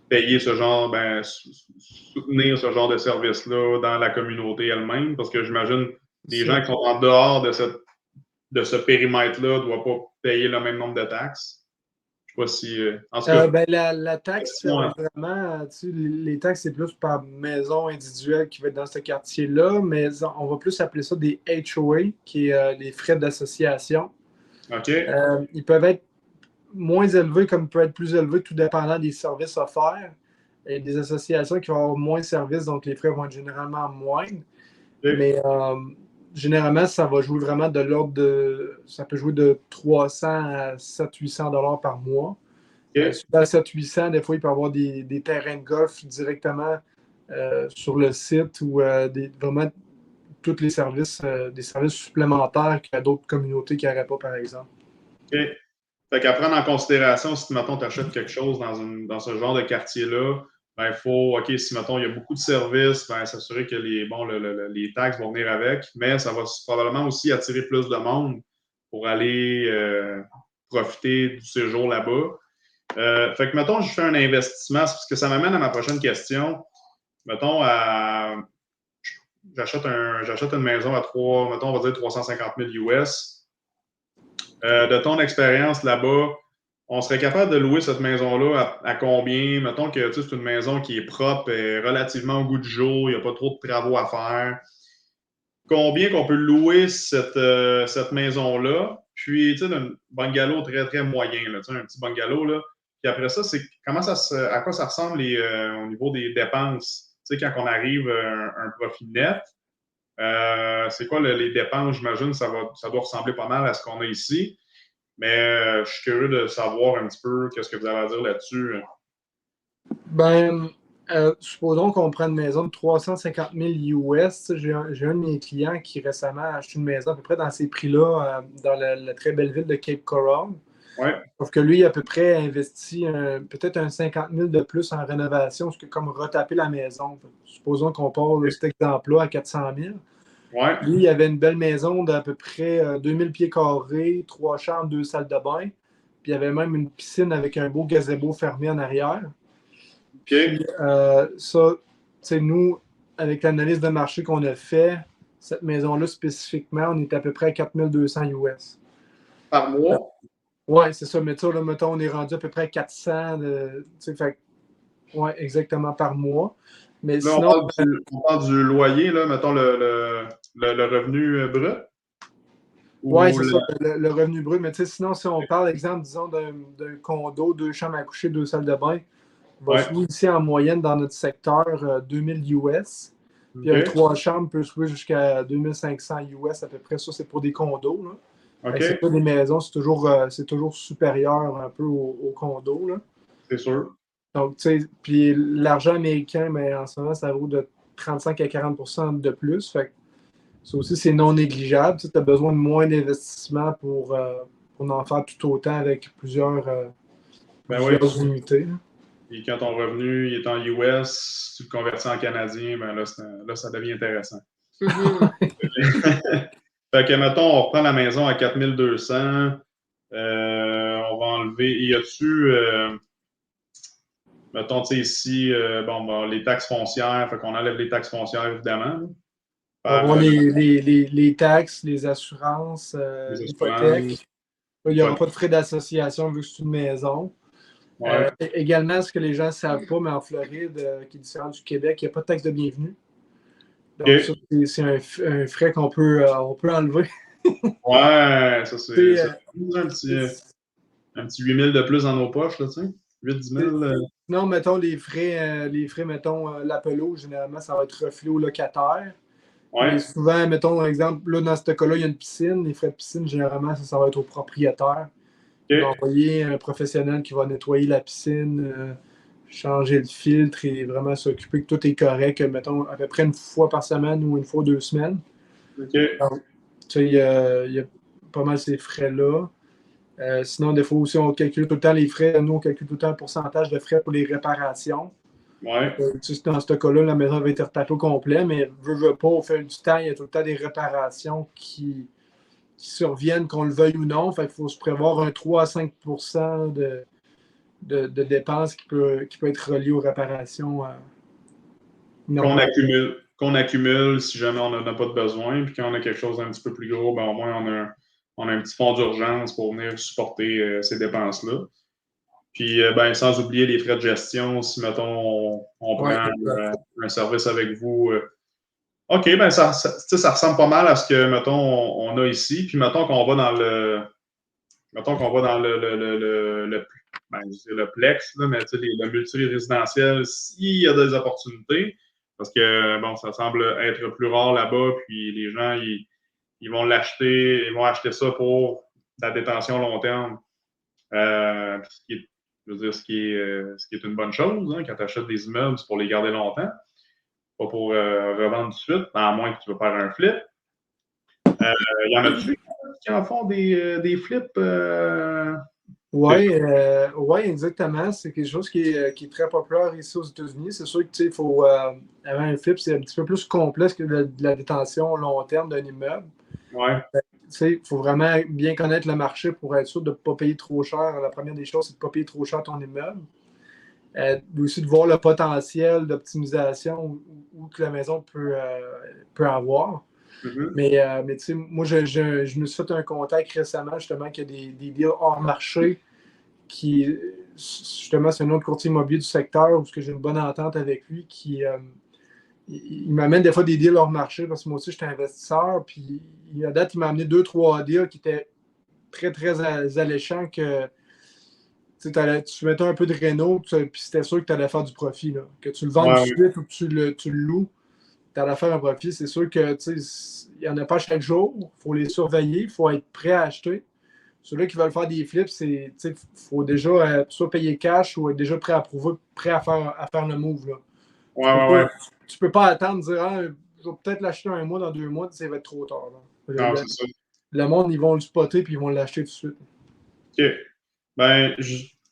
payer ce genre, soutenir ce genre de service-là dans la communauté elle-même. Parce que j'imagine les gens qui sont en dehors de ce périmètre-là ne doivent pas payer le même nombre de taxes. Je ne sais pas si. En tout cas, la taxe, vraiment, les taxes, c'est plus par maison individuelle qui va être dans ce quartier-là, mais on va plus appeler ça des HOA, qui est les frais d'association. OK. Ils peuvent être moins élevés comme ils peuvent être plus élevés, tout dépendant des services offerts. Il y a des associations qui vont avoir moins de services, donc les frais vont être généralement moindres. Okay. Mais généralement, ça va jouer vraiment de l'ordre de... Ça peut jouer de 300 à 700-800 $ par mois. Okay. Sur 700-800, des fois, il peut y avoir des terrains de golf directement sur le site ou vraiment tous les services, des services supplémentaires qu'il y a d'autres communautés qui n'auraient pas, par exemple. OK. Fait qu'à prendre en considération, si, mettons, tu achètes quelque chose dans ce genre de quartier-là, il faut, OK, si, mettons, il y a beaucoup de services, s'assurer que les taxes vont venir avec, mais ça va probablement aussi attirer plus de monde pour aller profiter du séjour là-bas. Fait que, mettons, je fais un investissement, parce que ça m'amène à ma prochaine question. Mettons, j'achète une maison à mettons, on va dire 350 000 US. De ton expérience là-bas, on serait capable de louer cette maison-là à combien? Mettons que c'est une maison qui est propre, relativement au goût du jour, il n'y a pas trop de travaux à faire. Combien qu'on peut louer cette maison-là? Puis, tu sais, un bungalow très, très moyen, là, un petit bungalow, là. Puis après ça, c'est à quoi ça ressemble au niveau des dépenses? Tu sais, quand on arrive à un profit net, c'est quoi les dépenses? J'imagine que ça doit ressembler pas mal à ce qu'on a ici. Mais je suis curieux de savoir un petit peu qu'est-ce que vous avez à dire là-dessus. Supposons qu'on prenne une maison de 350 000 US. J'ai un de mes clients qui récemment a acheté une maison à peu près dans ces prix-là dans la très belle ville de Cape Coral. Ouais. Sauf que lui, il a à peu près investi peut-être un 50 000 de plus en rénovation, ce que comme retaper la maison. Supposons qu'on part de cet exemple-là à 400 000. Ouais. Lui, il avait une belle maison d'à peu près 2000 pieds carrés, 3 chambres, 2 salles de bain. Puis il y avait même une piscine avec un beau gazebo fermé en arrière. Puis, ça, tu sais, nous, avec l'analyse de marché qu'on a fait, cette maison-là spécifiquement, on est à peu près à 4200 US. Par mois? Oui, c'est ça. Mais tu sais, là, mettons, on est rendu à peu près à 400. Oui, exactement par mois. Mais Là, sinon. on parle du loyer, là, mettons le revenu brut? Oui, c'est ça, le revenu brut. Mais tu sais, sinon, si on parle, exemple, disons, d'un condo, 2 chambres à coucher, 2 salles de bain, on va se louer ici en moyenne dans notre secteur 2000 US. Puis un 3 chambres peut se louer jusqu'à 2500 US à peu près. Ça, c'est pour des condos. Là. C'est pas des maisons, c'est toujours supérieur un peu au condo. Là. C'est sûr. Donc, tu sais, puis l'argent américain, mais en ce moment, ça vaut de 35 à 40 de plus. Fait que ça aussi, c'est non négligeable. Tu as besoin de moins d'investissement pour en faire tout autant avec plusieurs unités. Et quand ton revenu il est en US, tu le convertis en canadien, ben là, ça devient intéressant. Fait que, mettons, on reprend la maison à 4200. On va enlever. Y a-tu, mettons, tu sais, ici, les taxes foncières, fait qu'on enlève les taxes foncières, évidemment. Les taxes, les assurances, l'hypothèque. Il n'y aura pas de frais d'association vu que c'est une maison. Ouais. Également, ce que les gens ne savent pas, mais en Floride, qui est différent du Québec, il n'y a pas de taxe de bienvenue. Donc, ça, c'est un frais qu'on peut enlever. Ouais, ça, c'est un petit 8 000 de plus dans nos poches, là, tu sais. 8-10 000. Non, mettons, les frais, mettons, la pelouse, généralement, ça va être reflé au locataire. Ouais. Mais souvent, mettons, par exemple, là, dans ce cas-là, il y a une piscine. Les frais de piscine, généralement, ça va être au propriétaire. Il va envoyer un professionnel qui va nettoyer la piscine, changer le filtre et vraiment s'occuper que tout est correct, mettons, à peu près une fois par semaine ou une fois 2 semaines. OK. Donc, tu sais, il y a pas mal ces frais-là. Sinon, des fois aussi, on calcule tout le temps les frais. Nous, on calcule tout le temps un pourcentage de frais pour les réparations. Ouais. Dans ce cas-là, la maison va être retapée au complet, mais veut pas, au fil du temps, il y a tout le temps des réparations qui surviennent, qu'on le veuille ou non. Fait qu'il faut se prévoir un 3 à 5 de dépenses qui peut être reliées aux réparations. Qu'on accumule si jamais on n'en a pas de besoin. Puis quand on a quelque chose d'un petit peu plus gros, ben, au moins on a un petit fonds d'urgence pour venir supporter ces dépenses-là. Puis, sans oublier les frais de gestion, si, mettons, on prend un service avec vous. OK, ben ça ressemble pas mal à ce que, mettons, on a ici. Puis, mettons qu'on va dans le le plex, là, mais le multi-résidentiel, s'il y a des opportunités, parce que, ça semble être plus rare là-bas, puis les gens, ils vont l'acheter, ils vont acheter ça pour la détention long terme. Ce qui est une bonne chose, hein, quand tu achètes des immeubles, c'est pour les garder longtemps, pas pour revendre tout de suite, à moins que tu veux faire un flip. Il y en a-tu qui en font des flips? Oui, exactement. C'est quelque chose qui est très populaire ici aux États-Unis. C'est sûr que il faut avoir un flip, c'est un petit peu plus complexe que de la détention long terme d'un immeuble. Ouais. Il faut vraiment bien connaître le marché pour être sûr de ne pas payer trop cher. La première des choses, c'est de ne pas payer trop cher ton immeuble. Aussi de voir le potentiel d'optimisation où que la maison peut avoir. Mm-hmm. Mais tu sais, moi, je me suis fait un contact récemment, justement, qu'il y a des deals hors marché qui, justement, c'est un autre courtier immobilier du secteur où j'ai une bonne entente avec lui qui il m'amène des fois des deals hors marché parce que moi aussi, j'étais investisseur. Puis, à date, il m'a amené 2-3 deals qui étaient très, très alléchants que tu mettais un peu de réno, puis c'était sûr que tu allais faire du profit. Là. Que tu le vends tout de suite ou que tu le loues, tu allais faire un profit. C'est sûr que il n'y en a pas chaque jour. Il faut les surveiller, il faut être prêt à acheter. Ceux-là qui veulent faire des flips, il faut déjà soit payer cash ou être déjà prêt à prouver, prêt à faire le move. Là. Tu peux pas attendre de dire je vais peut-être l'acheter un mois, dans 2 mois, ça va être trop tard. Là. Non, c'est ça. Le monde, ils vont le spotter puis ils vont l'acheter tout de suite. OK.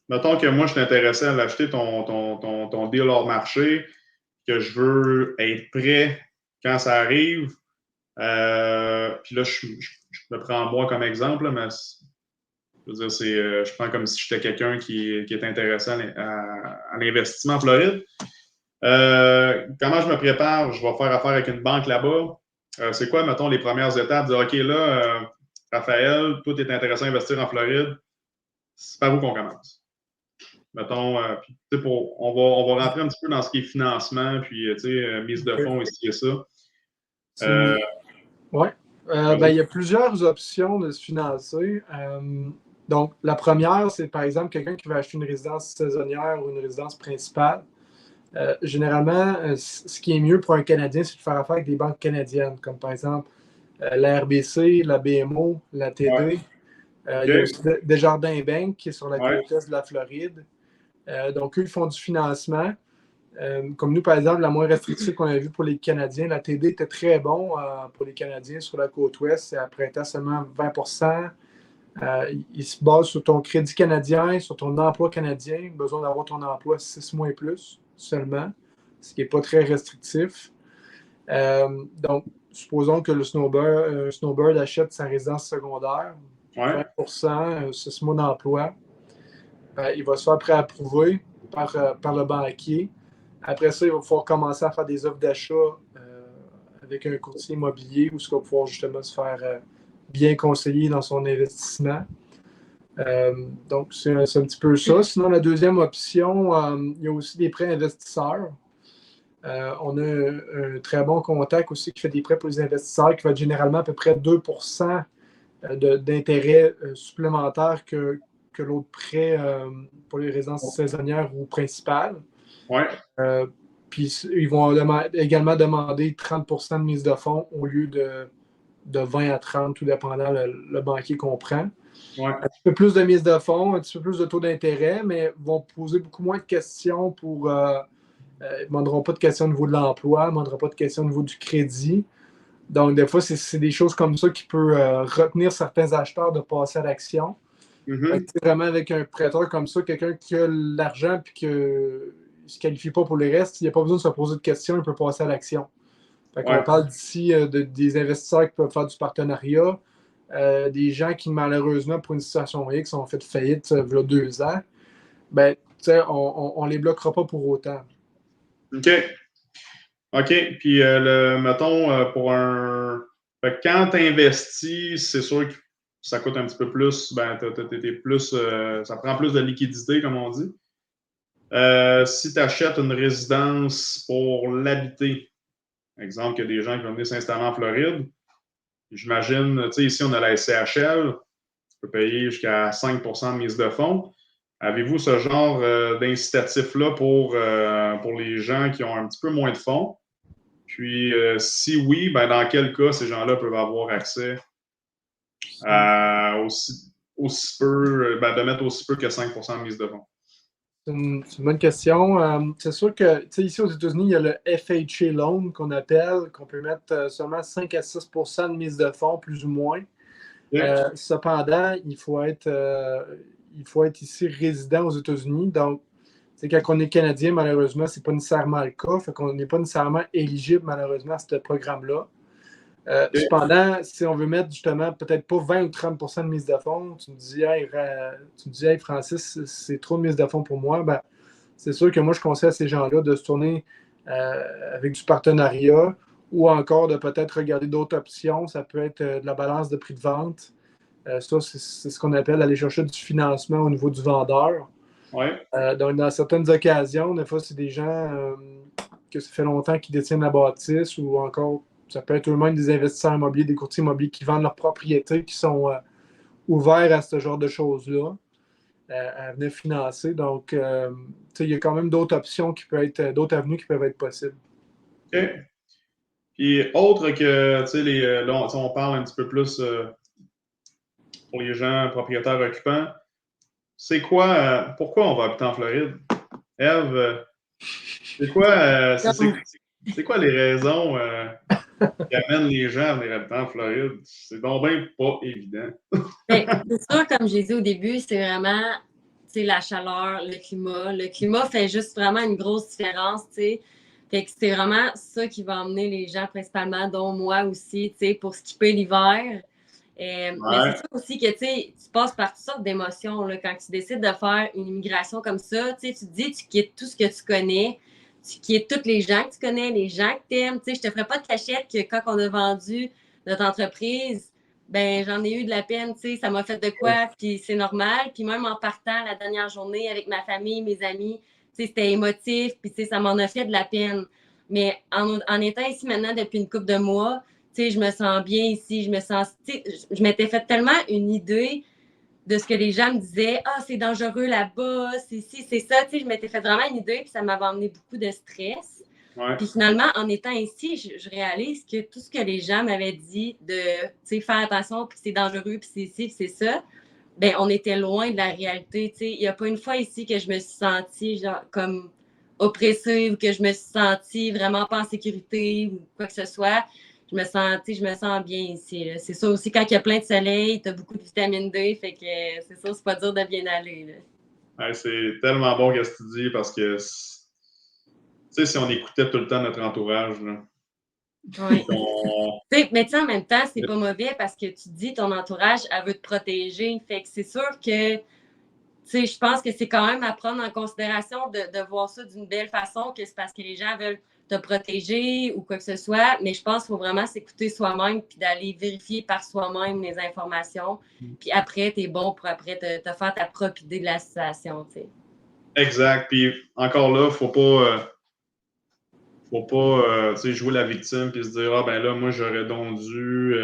Mettons que moi, je suis intéressé à l'acheter ton deal hors marché, que je veux être prêt quand ça arrive. Puis là, je me prends moi comme exemple, mais Je veux dire, je prends comme si j'étais quelqu'un qui est intéressé à l'investissement en Floride. Comment je me prépare? Je vais faire affaire avec une banque là-bas. C'est quoi, mettons, les premières étapes? Dire, OK, là, Raphaël, toi, tu es intéressé à investir en Floride. C'est par où qu'on commence? Mettons, on va rentrer un petit peu dans ce qui est financement, puis, mise de fonds ici et ça. Oui. Il y a plusieurs options de se financer. Donc, la première, c'est par exemple quelqu'un qui va acheter une résidence saisonnière ou une résidence principale. Généralement, ce qui est mieux pour un Canadien, c'est de faire affaire avec des banques canadiennes, comme par exemple la RBC, la BMO, la TD. Ouais. Il y a aussi Desjardins Bank qui est sur la côte est de la Floride. Donc, eux, ils font du financement. Comme nous, par exemple, la moins restrictive qu'on a vue pour les Canadiens, la TD était très bon pour les Canadiens sur la côte ouest. C'est prêtait seulement 20 il se base sur ton crédit canadien, sur ton emploi canadien. Besoin d'avoir ton emploi 6 mois et plus seulement, ce qui n'est pas très restrictif. Donc, supposons que le Snowbird achète sa résidence secondaire, 20 6 mois d'emploi. Il va se faire préapprouver par le banquier. Après ça, il va pouvoir commencer à faire des offres d'achat avec un courtier immobilier où il va pouvoir justement se faire bien conseiller dans son investissement. Donc, c'est un petit peu ça. Sinon, la deuxième option, il y a aussi des prêts investisseurs. On a un très bon contact aussi qui fait des prêts pour les investisseurs qui va être généralement à peu près 2% d'intérêt supplémentaire que l'autre prêt pour les résidences saisonnières ou principales. Ouais. Puis ils vont également demander 30% de mise de fonds au lieu de 20 à 30, tout dépendant le banquier qu'on prend. Ouais. Un petit peu plus de mise de fonds, un petit peu plus de taux d'intérêt, mais vont poser beaucoup moins de questions pour. Ils ne demanderont pas de questions au niveau de l'emploi, ils ne demanderont pas de questions au niveau du crédit. Donc, des fois, c'est des choses comme ça qui peuvent retenir certains acheteurs de passer à l'action. Vraiment, avec un prêteur comme ça, quelqu'un qui a l'argent et qui ne se qualifie pas pour le reste, il n'y a pas besoin de se poser de questions, il peut passer à l'action. On parle d'ici des investisseurs qui peuvent faire du partenariat, des gens qui, malheureusement, pour une situation X, ont fait faillite il y a 2 ans. Ben, on ne les bloquera pas pour autant. OK. Puis, mettons, pour un. Quand tu investis, c'est sûr que ça coûte un petit peu plus. Ben, ça prend plus de liquidité, comme on dit. Si tu achètes une résidence pour l'habiter, exemple, qu'il y a des gens qui vont venir s'installer en Floride, j'imagine, tu sais, ici, on a la SCHL, tu peux payer jusqu'à 5% de mise de fonds. Avez-vous ce genre d'incitatif-là pour les gens qui ont un petit peu moins de fonds? Puis, si oui, ben, dans quel cas ces gens-là peuvent avoir accès à aussi peu, de mettre aussi peu que 5% de mise de fonds? C'est une bonne question. C'est sûr que ici aux États-Unis, il y a le FHA loan qu'on appelle, qu'on peut mettre seulement 5 à 6% de mise de fonds, plus ou moins. Cependant, il faut être ici résident aux États-Unis. Donc, quand on est Canadien, malheureusement, ce n'est pas nécessairement le cas. Fait qu'on n'est pas nécessairement éligible, malheureusement, à ce programme-là. Cependant, si on veut mettre justement peut-être pas 20 ou 30% de mise de fonds, tu me dis, hey Francis, c'est trop de mise de fonds pour moi. Ben, c'est sûr que moi, je conseille à ces gens-là de se tourner avec du partenariat ou encore de peut-être regarder d'autres options. Ça peut être de la balance de prix de vente. Ça, c'est ce qu'on appelle aller chercher du financement au niveau du vendeur. Donc, dans certaines occasions, des fois, c'est des gens que ça fait longtemps qu'ils détiennent la bâtisse ou encore, ça peut être eux-mêmes des investisseurs immobiliers, des courtiers immobiliers qui vendent leurs propriétés, qui sont ouverts à ce genre de choses-là, à venir financer. Donc, il y a quand même d'autres options qui peuvent être, d'autres avenues qui peuvent être possibles. OK. Puis, autre que, là, on parle un petit peu plus pour les gens propriétaires occupants. C'est quoi, pourquoi on va habiter en Floride? Ève, c'est quoi les raisons qui amènent les gens à venir habiter en Floride? C'est donc bien pas évident. C'est sûr, comme j'ai dit au début, c'est vraiment la chaleur, le climat. Le climat fait juste vraiment une grosse différence, Fait que c'est vraiment ça qui va emmener les gens principalement, dont moi aussi, pour skipper l'hiver. Mais c'est sûr aussi que tu passes par toutes sortes d'émotions là, quand tu décides de faire une immigration comme ça. Tu te dis, tu quittes tout ce que tu connais, tu quittes tous les gens que tu connais, les gens que tu aimes. Je te ferai pas de cachette que quand on a vendu notre entreprise, ben j'en ai eu de la peine, ça m'a fait de quoi, puis c'est normal. Puis même en partant la dernière journée avec ma famille, mes amis, c'était émotif, puis ça m'en a fait de la peine. Mais en étant ici maintenant depuis une couple de mois, je me sens bien ici, je m'étais fait tellement une idée de ce que les gens me disaient. Ah, c'est dangereux là-bas, c'est ci, c'est ça. Je m'étais fait vraiment une idée, puis ça m'avait amené beaucoup de stress. Ouais. Puis finalement, en étant ici, je réalise que tout ce que les gens m'avaient dit de faire attention, puis c'est dangereux, puis c'est ci, puis c'est ça, ben on était loin de la réalité. Il n'y a pas une fois ici que je me suis sentie genre comme oppressée ou que je me suis sentie vraiment pas en sécurité ou quoi que ce soit. Je me sens bien ici. Là. C'est ça aussi, quand il y a plein de soleil, tu as beaucoup de vitamine D, fait que c'est ça, c'est pas dur de bien aller. Là. Ouais, c'est tellement bon ce que tu dis parce que si on écoutait tout le temps notre entourage, là, oui. Mais en même temps, c'est pas mauvais parce que tu dis ton entourage, elle veut te protéger. Fait que c'est sûr que je pense que c'est quand même à prendre en considération de voir ça d'une belle façon, que c'est parce que les gens veulent te protéger ou quoi que ce soit. Mais je pense qu'il faut vraiment s'écouter soi-même puis d'aller vérifier par soi-même les informations. Puis après, tu es bon pour après te faire ta propre idée de la situation. T'sais. Exact. Puis encore là, faut pas jouer la victime puis se dire ah ben là, moi j'aurais donc dû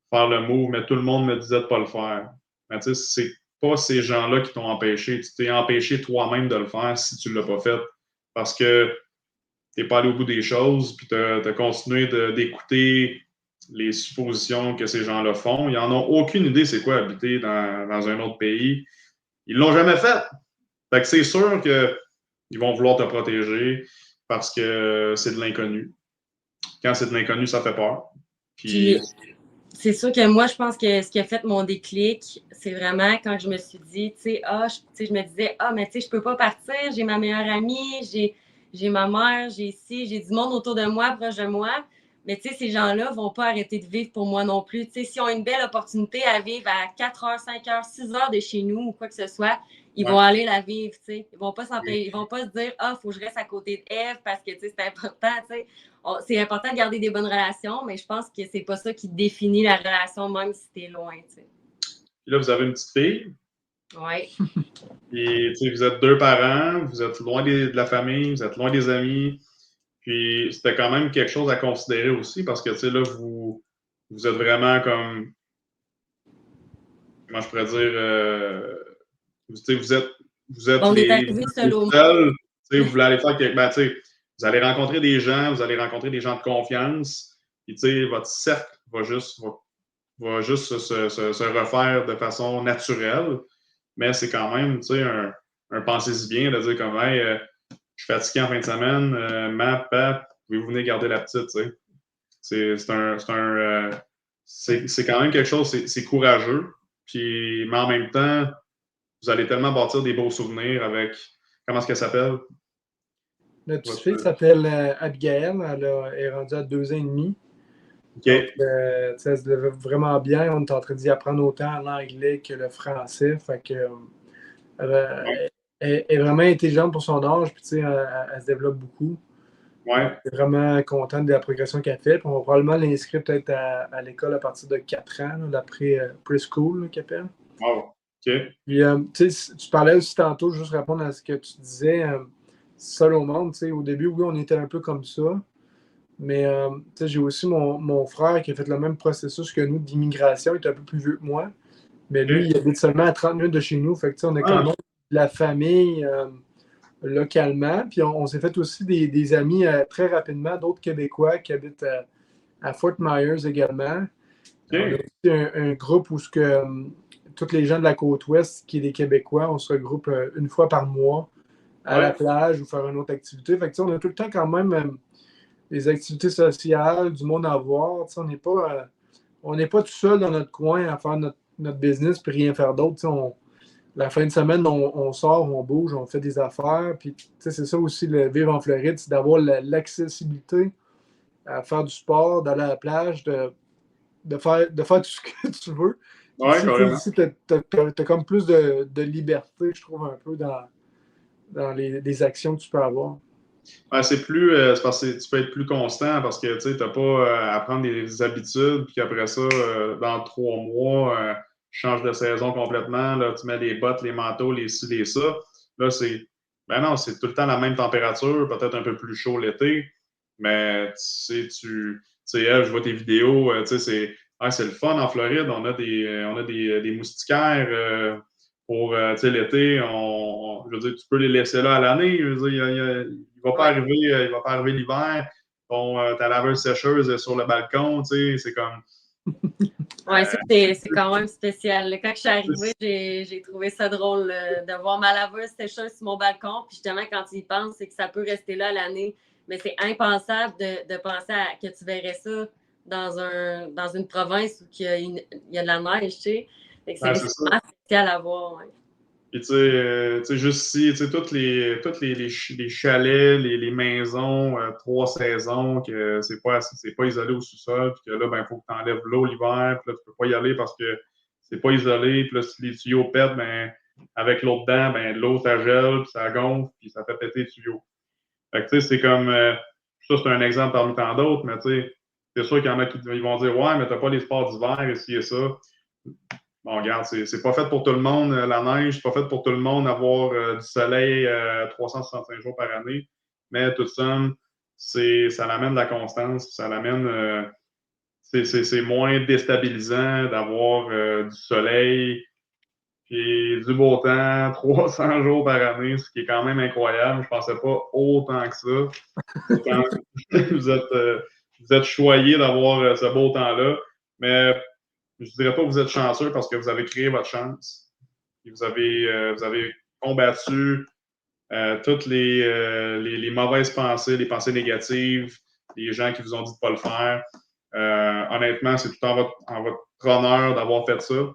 faire le move, mais tout le monde me disait de pas le faire. Mais tu sais, c'est pas ces gens-là qui t'ont empêché. Tu t'es empêché toi-même de le faire si tu l'as pas fait. Parce que t'es pas allé au bout des choses, puis t'as continué d'écouter les suppositions que ces gens-là font. Ils n'en ont aucune idée c'est quoi habiter dans un autre pays. Ils l'ont jamais fait. Fait que c'est sûr qu'ils vont vouloir te protéger parce que c'est de l'inconnu. Quand c'est de l'inconnu, ça fait peur. Puis c'est sûr que moi, je pense que ce qui a fait mon déclic, c'est vraiment quand je me suis dit, je me disais, mais je peux pas partir, j'ai ma meilleure amie, j'ai ma mère, j'ai du monde autour de moi, proche de moi. Mais ces gens-là vont pas arrêter de vivre pour moi non plus. S'ils ont une belle opportunité à vivre à 4 heures, 5 heures, 6 heures de chez nous ou quoi que ce soit, ils vont aller la vivre. Ils vont pas ils vont pas se dire, faut que je reste à côté d'Ève parce que c'est important. C'est important de garder des bonnes relations, mais je pense que c'est pas ça qui définit la relation, même si t'es loin. Puis là, vous avez une petite fille. Oui. Puis, vous êtes deux parents, vous êtes loin de la famille, vous êtes loin des amis. Puis, c'était quand même quelque chose à considérer aussi parce que, là, vous êtes vraiment comme. Comment je pourrais dire. Vous êtes on les. est arrivé seul au monde. Vous voulez aller faire quelque. Vous allez rencontrer des gens, vous allez rencontrer des gens de confiance. Puis, votre cercle va juste se refaire de façon naturelle. Mais c'est quand même, un pensez-y bien de dire comme, hey, je suis fatigué en fin de semaine, pap, pouvez-vous venir garder la petite, C'est quand même quelque chose, c'est courageux. Puis, mais en même temps, vous allez tellement bâtir des beaux souvenirs avec, comment est-ce qu'elle s'appelle? Notre petite fille s'appelle Abigail, elle est rendue à 2 ans et demi. Okay. Donc, elle se lève vraiment bien. On est en train d'y apprendre autant l'anglais que le français. Fait que, elle est vraiment intelligente pour son âge, puis elle se développe beaucoup. Ouais. Je suis vraiment contente de la progression qu'elle fait. Puis on va probablement l'inscrire peut-être à l'école à partir de 4 ans, l'après preschool qu'elle appelle. Wow. OK. Puis, tu parlais aussi tantôt, juste répondre à ce que tu disais, seul au monde. Au début, oui, on était un peu comme ça. Mais j'ai aussi mon frère qui a fait le même processus que nous d'immigration. Il est un peu plus vieux que moi. Mais lui, il habite seulement à 30 minutes de chez nous. Fait que on a quand même de la famille localement. Puis on s'est fait aussi des amis très rapidement, d'autres Québécois qui habitent à Fort Myers également. Okay. On a aussi un groupe où tous les gens de la côte ouest, qui est des Québécois, on se regroupe une fois par mois à la plage ou faire une autre activité. Fait que on a tout le temps quand même des activités sociales, du monde à voir. On n'est pas tout seul dans notre coin à faire notre business puis rien faire d'autre. La fin de semaine, on sort, on bouge, on fait des affaires. Puis c'est ça aussi, le vivre en Floride, c'est d'avoir l'accessibilité à faire du sport, d'aller à la plage, de faire tout ce que tu veux. Ouais, carrément. Ici, tu as comme plus de liberté, je trouve, un peu dans les actions que tu peux avoir. Ouais, c'est parce que tu peux être plus constant parce que tu n'as pas à prendre des habitudes, puis qu'après ça, dans 3 mois, tu changes de saison complètement. Là, tu mets les bottes, les manteaux, les ci, les ça. Là, ben non, c'est tout le temps la même température, peut-être un peu plus chaud l'été, mais tu sais, je vois tes vidéos, tu sais, c'est le fun en Floride. On a des moustiquaires. Pour l'été, je veux dire, tu peux les laisser là à l'année. Je veux dire, il va pas arriver l'hiver. Bon, ta laveuse sécheuse sur le balcon, tu sais, c'est comme. Oui, c'est quand même spécial. Quand je suis arrivée, j'ai trouvé ça drôle de voir ma laveuse sécheuse sur mon balcon. Puis justement, quand tu y penses, c'est que ça peut rester là l'année. Mais c'est impensable de penser que tu verrais ça dans une province où il y a de la neige, tu sais. C'est vraiment spécial à voir. Ouais. Et tu sais, juste ici, tu sais, tous les chalets, les maisons, 3 saisons, que c'est pas isolé au sous-sol, puis que là, ben, il faut que tu enlèves l'eau l'hiver, puis là, tu peux pas y aller parce que c'est pas isolé, puis là, si les tuyaux pètent, ben, avec l'eau dedans, ben, l'eau, ça gèle, puis ça gonfle, puis ça fait péter les tuyaux. Fait que, tu sais, c'est comme, ça, c'est un exemple parmi tant d'autres, mais tu sais, c'est sûr qu'il y en a qui vont dire, ouais, mais t'as pas les sports d'hiver, ici et ça. Bon, regarde, c'est pas fait pour tout le monde, la neige, c'est pas fait pour tout le monde avoir du soleil 365 jours par année, mais tout ça, ça l'amène de la constance, ça l'amène, c'est moins déstabilisant d'avoir du soleil et du beau temps 300 jours par année, ce qui est quand même incroyable. Je pensais pas autant que ça. Quand vous êtes choyé d'avoir ce beau temps-là, mais je ne dirais pas que vous êtes chanceux parce que vous avez créé votre chance. Et vous avez combattu toutes les mauvaises pensées, les pensées négatives, les gens qui vous ont dit de ne pas le faire. Honnêtement, c'est tout en votre honneur d'avoir fait ça.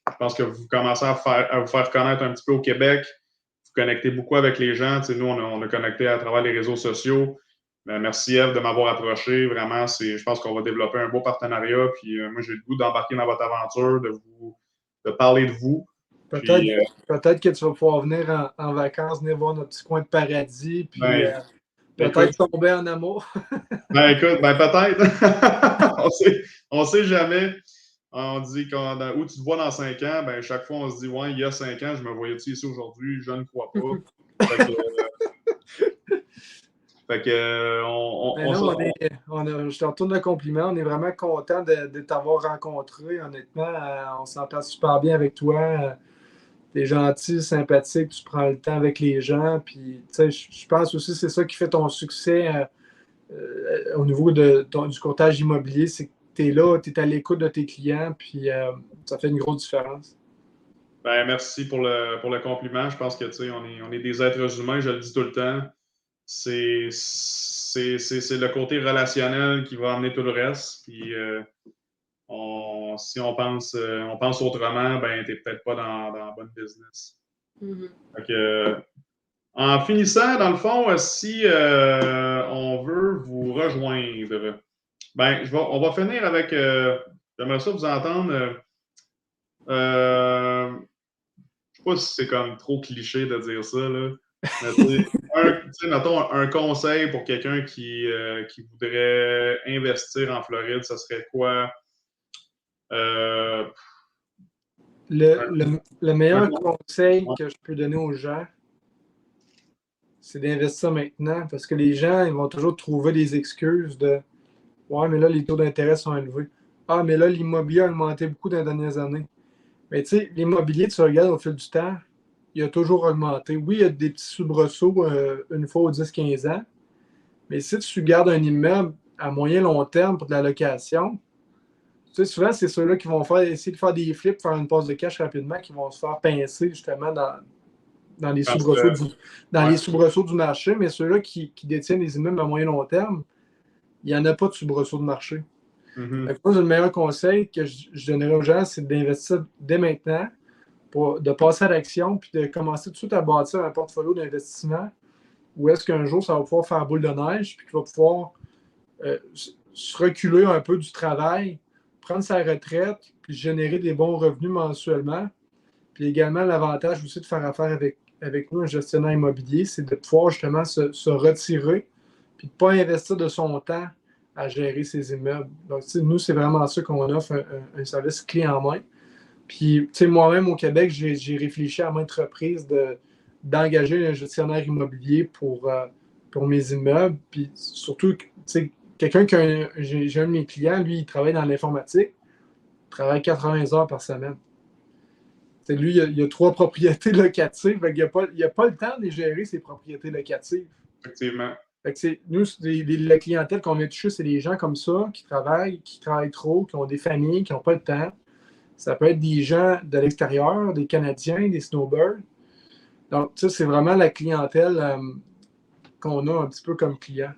Je pense que vous commencez à vous faire connaître un petit peu au Québec. Vous connectez beaucoup avec les gens. Tu sais, nous, on a connecté à travers les réseaux sociaux. Merci, Eve, de m'avoir approché. Vraiment, je pense qu'on va développer un beau partenariat. Puis moi, j'ai le goût d'embarquer dans votre aventure, de parler de vous. Peut-être que tu vas pouvoir venir en vacances, venir voir notre petit coin de paradis, puis peut-être tomber en amour. Écoute, peut-être. On sait jamais. On dit où tu te vois dans 5 ans, ben, chaque fois, on se dit, ouais, il y a 5 ans, je me voyais-tu ici aujourd'hui? Je ne crois pas. Je te retourne le compliment. On est vraiment content de t'avoir rencontré. Honnêtement, on s'entend super bien avec toi. T'es gentil, sympathique, tu prends le temps avec les gens. Puis, je pense aussi que c'est ça qui fait ton succès au niveau du courtage immobilier. C'est que tu es là, tu es à l'écoute de tes clients, puis ça fait une grosse différence. Ben, merci pour le compliment. Je pense que on est des êtres humains, je le dis tout le temps. C'est le côté relationnel qui va amener tout le reste. Puis si on pense autrement, ben t'es peut-être pas dans le bon business. Mm-hmm. Donc, en finissant, dans le fond, si on veut vous rejoindre, ben on va finir avec. J'aimerais ça vous entendre. Je sais pas si c'est comme trop cliché de dire ça, là. Mais mettons un conseil pour quelqu'un qui voudrait investir en Floride, ça serait quoi? Le meilleur conseil que je peux donner aux gens, c'est d'investir maintenant parce que les gens, ils vont toujours trouver des excuses de « Ouais, mais là, les taux d'intérêt sont élevés. Ah, mais là, l'immobilier a augmenté beaucoup dans les dernières années. » Mais tu sais, l'immobilier, tu regardes au fil du temps, il a toujours augmenté. Oui, il y a des petits soubresauts une fois aux 10-15 ans, mais si tu gardes un immeuble à moyen-long terme pour de la location, tu sais, souvent, c'est ceux-là qui vont essayer de faire des flips, faire une passe de cash rapidement, qui vont se faire pincer justement dans les soubresauts du marché, mais ceux-là qui détiennent des immeubles à moyen-long terme, il n'y en a pas de soubresauts de marché. Mm-hmm. Moi, le meilleur conseil que je donnerais aux gens, c'est d'investir dès maintenant, de passer à l'action, puis de commencer tout de suite à bâtir un portfolio d'investissement où est-ce qu'un jour, ça va pouvoir faire boule de neige, puis qu'il va pouvoir se reculer un peu du travail prendre sa retraite, puis générer des bons revenus mensuellement. Puis également, l'avantage aussi de faire affaire avec nous, un gestionnaire immobilier, c'est de pouvoir justement se retirer, puis de ne pas investir de son temps à gérer ses immeubles. Donc, nous, c'est vraiment ça qu'on offre, un service clé en main. Puis, moi-même, au Québec, j'ai réfléchi à maintes reprises d'engager un gestionnaire immobilier pour mes immeubles. Puis, surtout, quelqu'un j'ai un de mes clients, lui, il travaille dans l'informatique, il travaille 80 heures par semaine. Lui, il a 3 propriétés locatives, il n'a pas le temps de gérer ses propriétés locatives. Effectivement. Nous, la clientèle qu'on vient toucher, c'est des gens comme ça qui travaillent trop, qui ont des familles, qui n'ont pas le temps. Ça peut être des gens de l'extérieur, des Canadiens, des snowbirds. Donc, ça, c'est vraiment la clientèle qu'on a un petit peu comme client.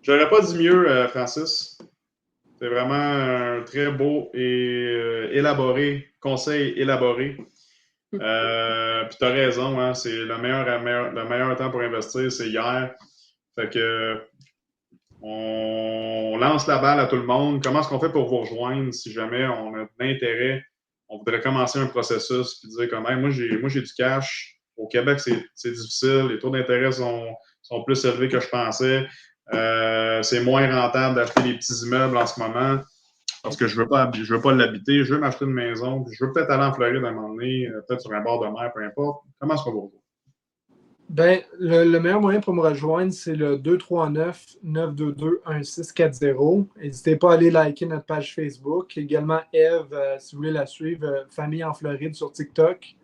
J'aurais pas dit mieux, Francis. C'est vraiment un très beau et conseil élaboré. Puis tu as raison, hein, c'est le meilleur temps pour investir, c'est hier. Fait que on lance la balle à tout le monde. Comment est-ce qu'on fait pour vous rejoindre si jamais on a de l'intérêt? On voudrait commencer un processus puis dire comme hey, moi j'ai du cash. Au Québec, c'est difficile. Les taux d'intérêt sont plus élevés que je pensais. C'est moins rentable d'acheter des petits immeubles en ce moment parce que je veux pas l'habiter. Je veux m'acheter une maison. Je veux peut-être aller en Floride à un moment donné, peut-être sur un bord de mer, peu importe. Comment est-ce qu'on va vous rejoindre? Ben, le meilleur moyen pour me rejoindre, c'est le 239-922-1640. N'hésitez pas à aller liker notre page Facebook. Également, Eve, si vous voulez la suivre, Famille en Floride sur TikTok.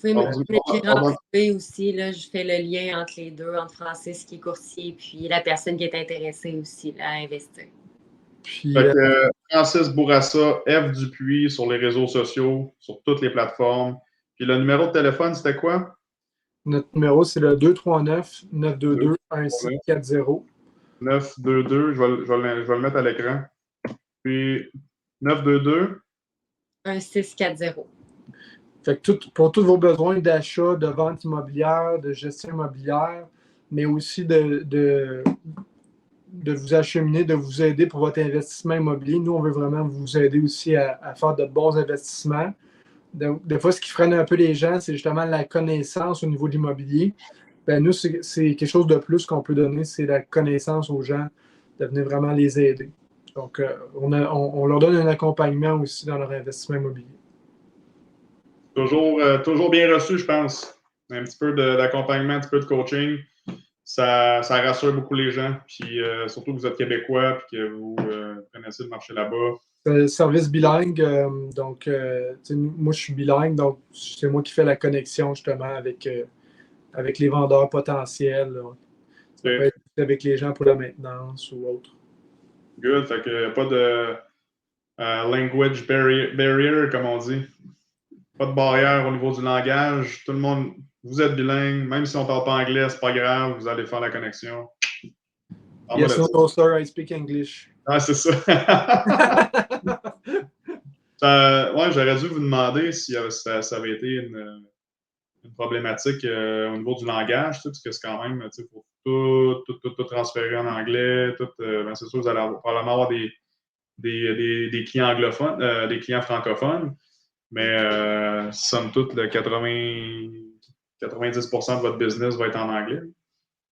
Vous pouvez m'écrire en privé aussi. Là, je fais le lien entre les deux, entre Francis qui est courtier puis la personne qui est intéressée aussi là, à investir. Puis, Francis Bourassa, Eve Dupuis sur les réseaux sociaux, sur toutes les plateformes. Puis le numéro de téléphone, c'était quoi? Notre numéro, c'est le 239-922-1640. 922, je vais le mettre à l'écran. Puis 922 1640. Fait que pour tous vos besoins d'achat, de vente immobilière, de gestion immobilière, mais aussi de vous acheminer, de vous aider pour votre investissement immobilier. Nous, on veut vraiment vous aider aussi à faire de bons investissements. Des fois, ce qui freine un peu les gens, c'est justement la connaissance au niveau de l'immobilier. Ben, nous, c'est quelque chose de plus qu'on peut donner, c'est la connaissance aux gens, de venir vraiment les aider. Donc, on leur donne un accompagnement aussi dans leur investissement immobilier. Toujours bien reçu, je pense. Un petit peu d'accompagnement, un petit peu de coaching. Ça rassure beaucoup les gens. Puis surtout que vous êtes Québécois et que vous connaissez le marché là-bas. Service bilingue. Donc, moi, je suis bilingue. Donc, c'est moi qui fais la connexion justement avec les vendeurs potentiels. Ça peut être avec les gens pour la maintenance ou autre. Good. Fait qu'il n'y a pas de language barrier, comme on dit. Pas de barrière au niveau du langage. Tout le monde, vous êtes bilingue. Même si on ne parle pas anglais, c'est pas grave. Vous allez faire la connexion. Yes, no, sir, I speak English. Ah, c'est ça. Ouais, j'aurais dû vous demander si ça avait été une problématique au niveau du langage, parce que c'est quand même, il faut tout transférer en anglais. C'est sûr, vous allez probablement avoir des clients anglophones, des clients francophones, mais somme toute, 90% de votre business va être en anglais.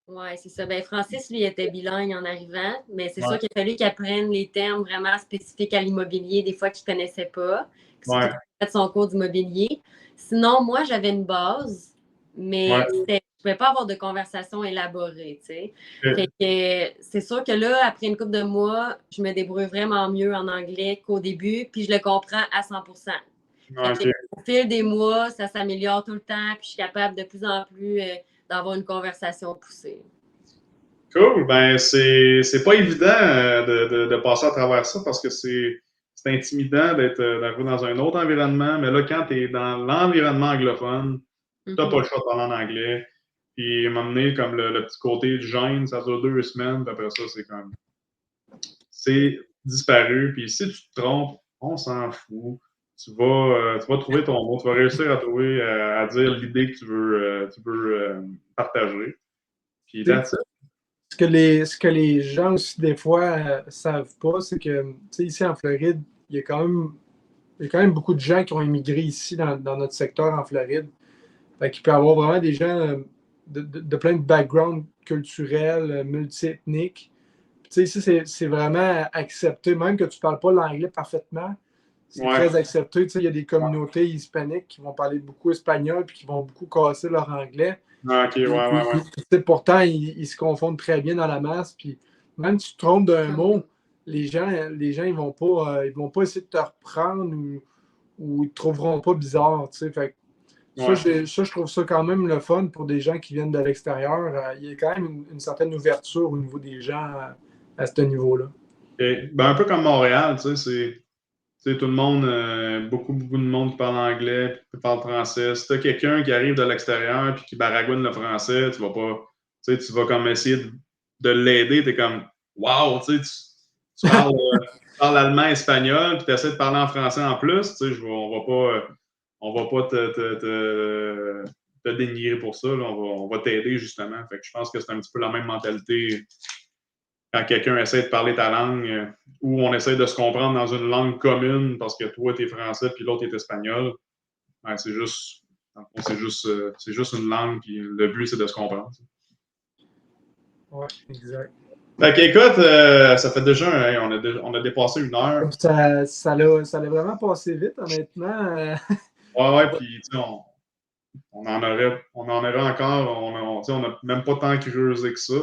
Oui, c'est ça. Ben, Francis, lui, était bilingue en arrivant, mais c'est sûr qu'il a fallu qu'il apprenne les termes vraiment spécifiques à l'immobilier, des fois qu'il ne connaissait pas, qu'il a fait son cours d'immobilier. Sinon, moi, j'avais une base, mais je ne pouvais pas avoir de conversation élaborée, tu sais. Fait que c'est sûr que là, après une couple de mois, je me débrouille vraiment mieux en anglais qu'au début, puis je le comprends à 100%. Au fil des mois, ça s'améliore tout le temps, puis je suis capable de plus en plus d'avoir une conversation poussée. Cool. Ben, c'est pas évident de passer à travers ça parce que c'est intimidant d'arriver dans un autre environnement. Mais là, quand tu es dans l'environnement anglophone, tu n'as pas le choix de parler en anglais. Puis m'emmener comme le petit côté du gêne, ça dure 2 semaines. Puis après ça, c'est disparu. Puis si tu te trompes, on s'en fout. Tu vas trouver ton mot. Tu vas réussir à trouver, à dire l'idée que tu veux partager. Puis that's it. Ce Ce que les gens aussi, des fois, savent pas, c'est que, tu sais, ici en Floride, il y a quand même beaucoup de gens qui ont immigré ici dans notre secteur en Floride. Fait qu'il peut y avoir vraiment des gens de plein de backgrounds culturels, multiethniques. Tu sais, ici, c'est vraiment accepté, même que tu ne parles pas l'anglais parfaitement. C'est très accepté. Tu sais, il y a des communautés hispaniques qui vont parler beaucoup espagnol puis qui vont beaucoup casser leur anglais. OK, Pourtant, ils se confondent très bien dans la masse. Puis même si tu te trompes d'un mot, les gens ils vont pas essayer de te reprendre ou ils te trouveront pas bizarre. Tu sais. Fait ça, je trouve ça quand même le fun pour des gens qui viennent de l'extérieur. Il y a quand même une certaine ouverture au niveau des gens à ce niveau-là. Ben, un peu comme Montréal, tu sais, c'est tout le monde, beaucoup de monde qui parle anglais, qui parle français. Si tu as quelqu'un qui arrive de l'extérieur et qui baragouine le français, tu vas pas, tu sais, tu vas comme essayer de l'aider. Tu es comme, wow, tu sais, tu parles allemand, espagnol, puis tu essaies de parler en français en plus, tu sais, on va pas te dénigrer pour ça, là. On va t'aider justement. Fait que je pense que c'est un petit peu la même mentalité quand quelqu'un essaie de parler ta langue ou on essaie de se comprendre dans une langue commune parce que toi, tu es français puis l'autre est espagnol. Ben, c'est juste une langue, puis le but, c'est de se comprendre. Oui, exact. Fait qu'écoute, ça fait déjà, on a dépassé 1 heure. Ça l'a vraiment passé vite, honnêtement. Ouais, puis on en aurait encore, on n'a même pas tant creusé que ça.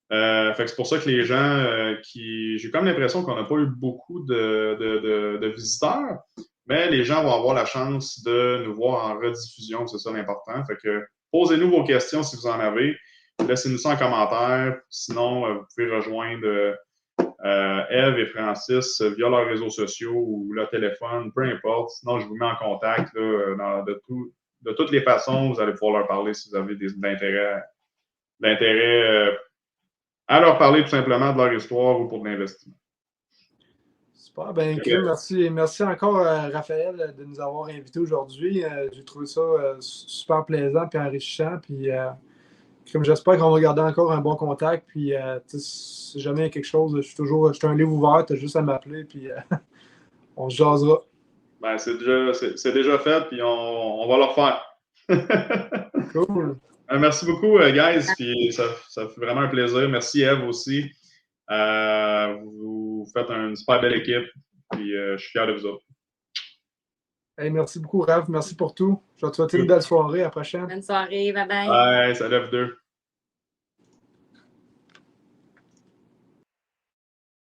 Fait que c'est pour ça que les gens j'ai comme l'impression qu'on n'a pas eu beaucoup de visiteurs, mais les gens vont avoir la chance de nous voir en rediffusion, c'est ça l'important. Fait que posez-nous vos questions si vous en avez. Laissez-nous ça en commentaire. Sinon, vous pouvez rejoindre Eve et Francis via leurs réseaux sociaux ou leur téléphone, peu importe. Sinon, je vous mets en contact là, de toutes les façons. Vous allez pouvoir leur parler si vous avez d'intérêt à leur parler tout simplement de leur histoire ou pour de l'investissement. Super, ben merci encore Raphaël de nous avoir invités aujourd'hui. J'ai trouvé ça super plaisant et enrichissant. Puis comme j'espère qu'on va garder encore un bon contact. Puis si jamais il y a quelque chose, je suis un livre ouvert, tu as juste à m'appeler puis on se jasera. Ben, c'est déjà fait, puis on va le refaire. Cool. Merci beaucoup, guys. Puis ça fait vraiment un plaisir. Merci, Eve, aussi. Vous faites une super belle équipe. Puis je suis fier de vous autres. Hey, merci beaucoup, Raph. Merci pour tout. Je vais te souhaiter une belle soirée. À la prochaine. Bonne soirée. Bye bye. Bye. Salut à vous deux.